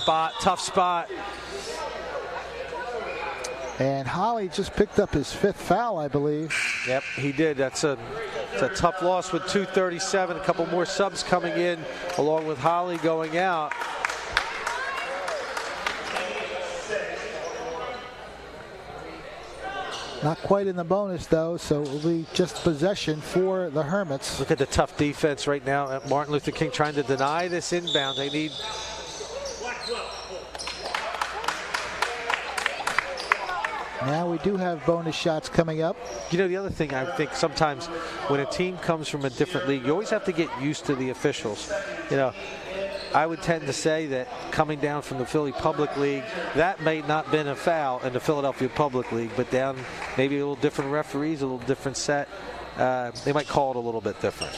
spot. And Holly just picked up his 5th foul, I believe. Yep, he did. It's a tough loss with 2:37. A couple more subs coming in, along with Holly going out. Not quite in the bonus, though, so it'll be just possession for the Hermits. Look at the tough defense right now. Martin Luther King trying to deny this inbound. They need... Now we do have bonus shots coming up. You know, the other thing I think sometimes when a team comes from a different league, you always have to get used to the officials. You know, I would tend to say that coming down from the Philly Public League, that may not been a foul in the Philadelphia Public League, but down maybe a little different referees, a little different set, they might call it a little bit different.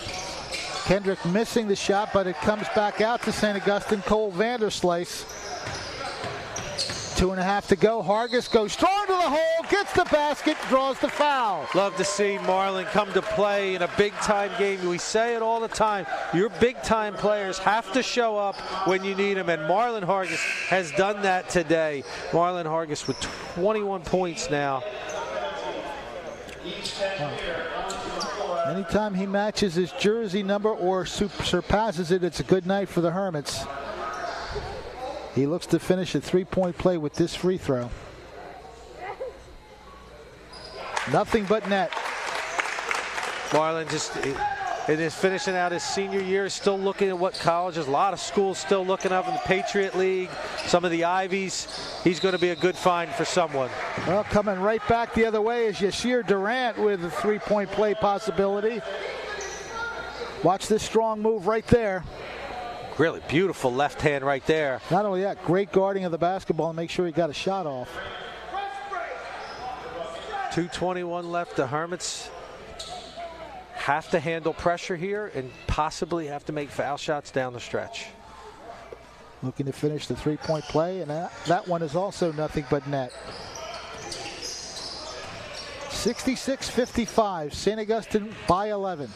Kendrick missing the shot, but it comes back out to St. Augustine. Cole Vanderslice. 2.5 to go. Hargis goes strong to the hole, gets the basket, draws the foul. Love to see Marlin come to play in a big-time game. We say it all the time. Your big-time players have to show up when you need them, and Marlin Hargis has done that today. Marlin Hargis with 21 points now. Anytime he matches his jersey number or surpasses it, it's a good night for the Hermits. He looks to finish a three-point play with this free throw. Nothing but net. Marlin just is finishing out his senior year, still looking at what colleges, a lot of schools still looking up in the Patriot League, some of the Ivies. He's going to be a good find for someone. Well, coming right back the other way is Yasir Durant with a three-point play possibility. Watch this strong move right there. Really beautiful left hand right there. Not only that, great guarding of the basketball and make sure he got a shot off. 2:21 left. The Hermits have to handle pressure here and possibly have to make foul shots down the stretch. Looking to finish the three-point play, and that one is also nothing but net. 66-55, St. Augustine by 11.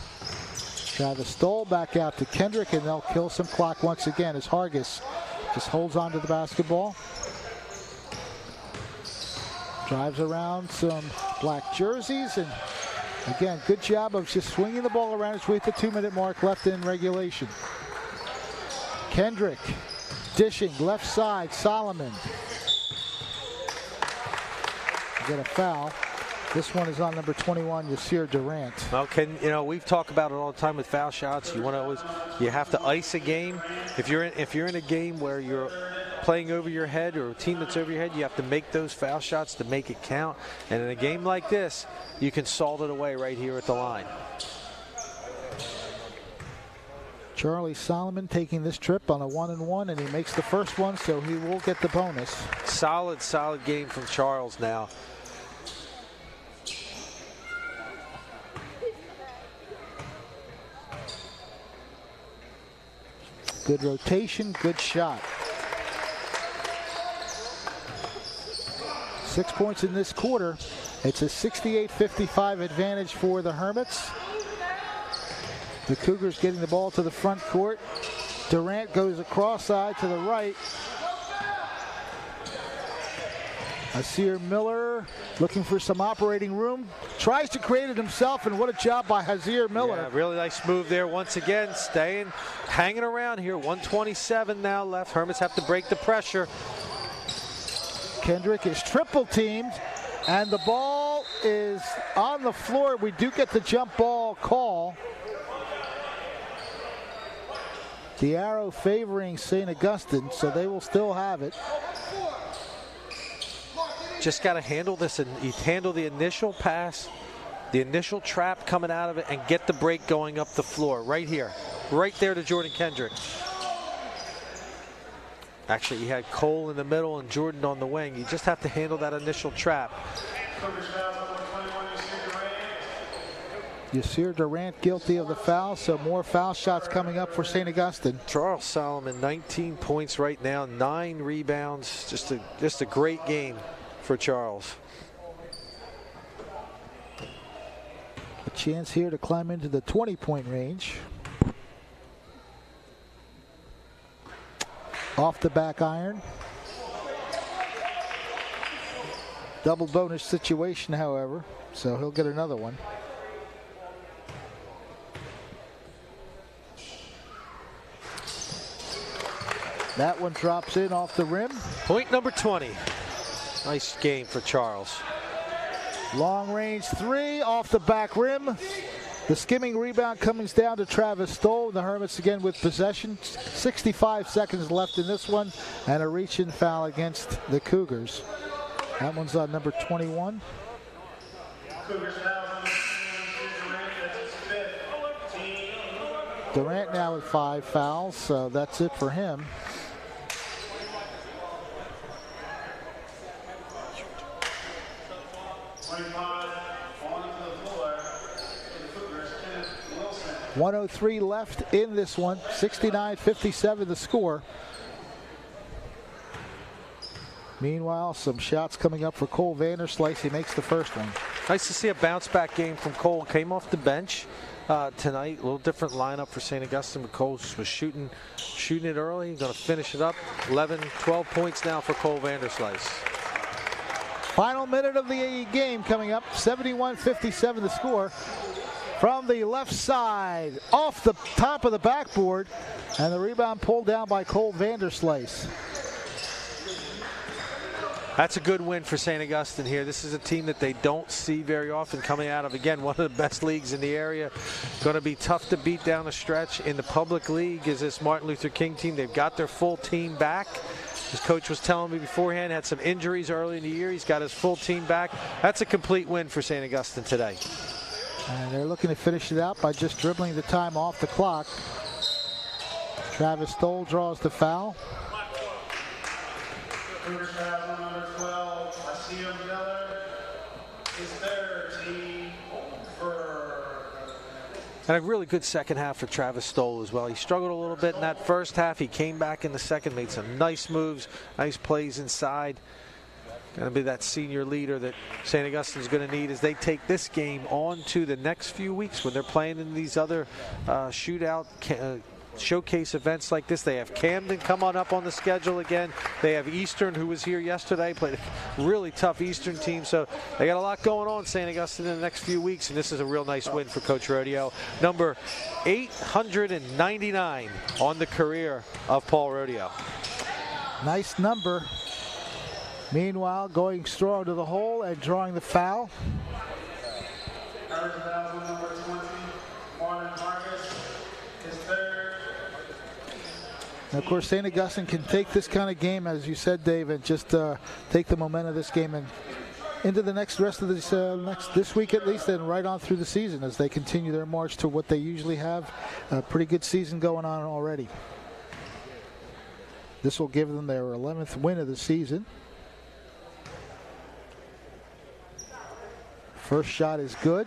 Travis Stoll back out to Kendrick, and they'll kill some clock once again as Hargis just holds on to the basketball. Drives around some black jerseys, and again, good job of just swinging the ball around his way at the 2-minute mark left in regulation. Kendrick dishing left side, Solomon. Get a foul. This one is on number 21, Yasir Durant. Well, we've talked about it all the time with foul shots. You have to ice a game. If you're in a game where you're playing over your head or a team that's over your head, you have to make those foul shots to make it count. And in a game like this, you can salt it away right here at the line. Charlie Solomon taking this trip on a 1-and-1, and he makes the first one, so he will get the bonus. Solid game from Charles now. Good rotation, good shot. 6 points in this quarter. It's a 68-55 advantage for the Hermits. The Cougars getting the ball to the front court. Durant goes across side to the right. Hasir Miller looking for some operating room. Tries to create it himself, and what a job by Hasir Miller. Yeah, really nice move there once again. Hanging around here. 1:27 now left. Hermits have to break the pressure. Kendrick is triple teamed, and the ball is on the floor. We do get the jump ball call. The arrow favoring St. Augustine, so they will still have it. Just got to handle this, and you handle the initial pass, the initial trap coming out of it, and get the break going up the floor right here, right there to Jordan Kendrick. Actually, you had Cole in the middle and Jordan on the wing. You just have to handle that initial trap. Yasir Durant guilty of the foul, so more foul shots coming up for St. Augustine. Charles Solomon, 19 points right now, 9 rebounds. Just a great game for Charles. A chance here to climb into the 20-point range. Off the back iron. Double bonus situation, however, so he'll get another one. That one drops in off the rim. Point number 20. Nice game for Charles. Long range three off the back rim. The skimming rebound comes down to Travis Stoll. The Hermits again with possession. 65 seconds left in this one, and a reach-in foul against the Cougars. That one's on number 21. Durant now with 5 fouls, so that's it for him. 1:03 left in this one. 69-57 the score. Meanwhile, some shots coming up for Cole Vanderslice. He makes the first one. Nice to see a bounce-back game from Cole. Came off the bench tonight. A little different lineup for St. Augustine, but Cole was shooting it early. Going to finish it up. 11, 12 points now for Cole Vanderslice. Final minute of the game coming up. 71-57 the score. From the left side, off the top of the backboard, and the rebound pulled down by Cole Vanderslice. That's a good win for St. Augustine here. This is a team that they don't see very often, coming out of, again, one of the best leagues in the area. Going to be tough to beat down the stretch. In the public league is this Martin Luther King team. They've got their full team back. His coach was telling me beforehand, had some injuries early in the year. He's got his full team back. That's a complete win for St. Augustine today. And they're looking to finish it out by just dribbling the time off the clock. Travis Stoll draws the foul. Number 12, I see him Miller, is their team over. And a really good second half for Travis Stoll as well. He struggled a little bit in that first half. He came back in the second, made some nice moves, nice plays inside. Going to be that senior leader that St. Augustine's going to need as they take this game on to the next few weeks when they're playing in these other shootout showcase events like this. They have Camden come on up on the schedule again. They have Eastern, who was here yesterday, played a really tough Eastern team. So they got a lot going on, St. Augustine, in the next few weeks, and this is a real nice win for Coach Rodeo. Number 899 on the career of Paul Rodeo. Nice number. Meanwhile, going strong to the hole and drawing the foul. Number 20, Marlon Marcus is third. And of course, St. Augustine can take this kind of game, as you said, Dave, and just take the momentum of this game and into the rest of this week at least, and right on through the season as they continue their march to what they usually have. A pretty good season going on already. This will give them their 11th win of the season. First shot is good.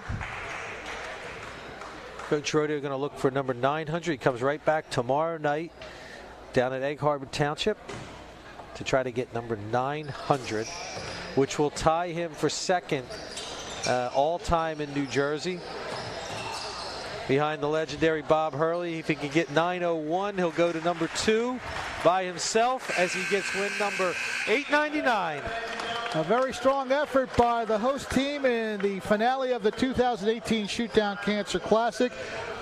Coach Rodeo going to look for number 900. He comes right back tomorrow night down at Egg Harbor Township to try to get number 900, which will tie him for second all-time in New Jersey, behind the legendary Bob Hurley. If he can get 901, he'll go to number 2 by himself as he gets win number 899. A very strong effort by the host team in the finale of the 2018 Shootdown Cancer Classic.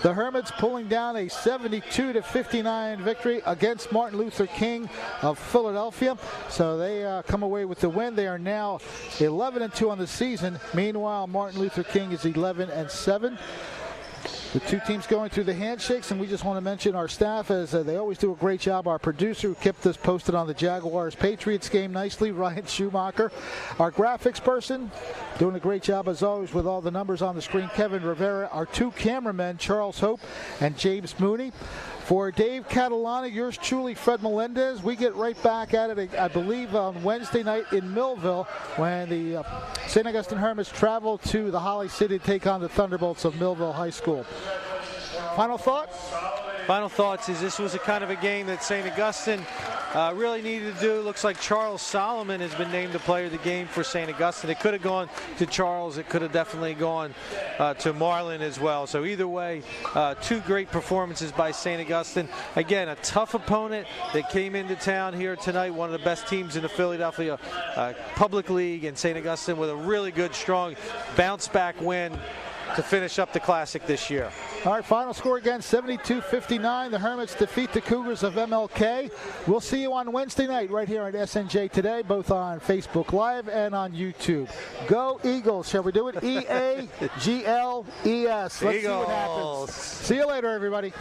The Hermits pulling down a 72-59 victory against Martin Luther King of Philadelphia. So they come away with the win. They are now 11-2 on the season. Meanwhile, Martin Luther King is 11-7. The two teams going through the handshakes, and we just want to mention our staff, as they always do a great job. Our producer who kept us posted on the Jaguars-Patriots game nicely, Ryan Schumacher. Our graphics person doing a great job, as always, with all the numbers on the screen, Kevin Rivera. Our two cameramen, Charles Hope and James Mooney. For Dave Catalana, yours truly, Fred Melendez. We get right back at it, I believe, on Wednesday night in Millville when the St. Augustine Hermits travel to the Holly City to take on the Thunderbolts of Millville High School. Final thought? Final thoughts is this was a kind of a game that St. Augustine really needed to do. Looks like Charles Solomon has been named the player of the game for St. Augustine. It could have gone to Charles. It could have definitely gone to Marlon as well. So either way, two great performances by St. Augustine. Again, a tough opponent that came into town here tonight. One of the best teams in the Philadelphia Public League, and St. Augustine with a really good, strong bounce-back win to finish up the Classic this year. All right, final score again, 72-59. The Hermits defeat the Cougars of MLK. We'll see you on Wednesday night right here at SNJ Today, both on Facebook Live and on YouTube. Go Eagles. Shall we do it? E-A-G-L-E-S. Let's see what happens. See you later, everybody.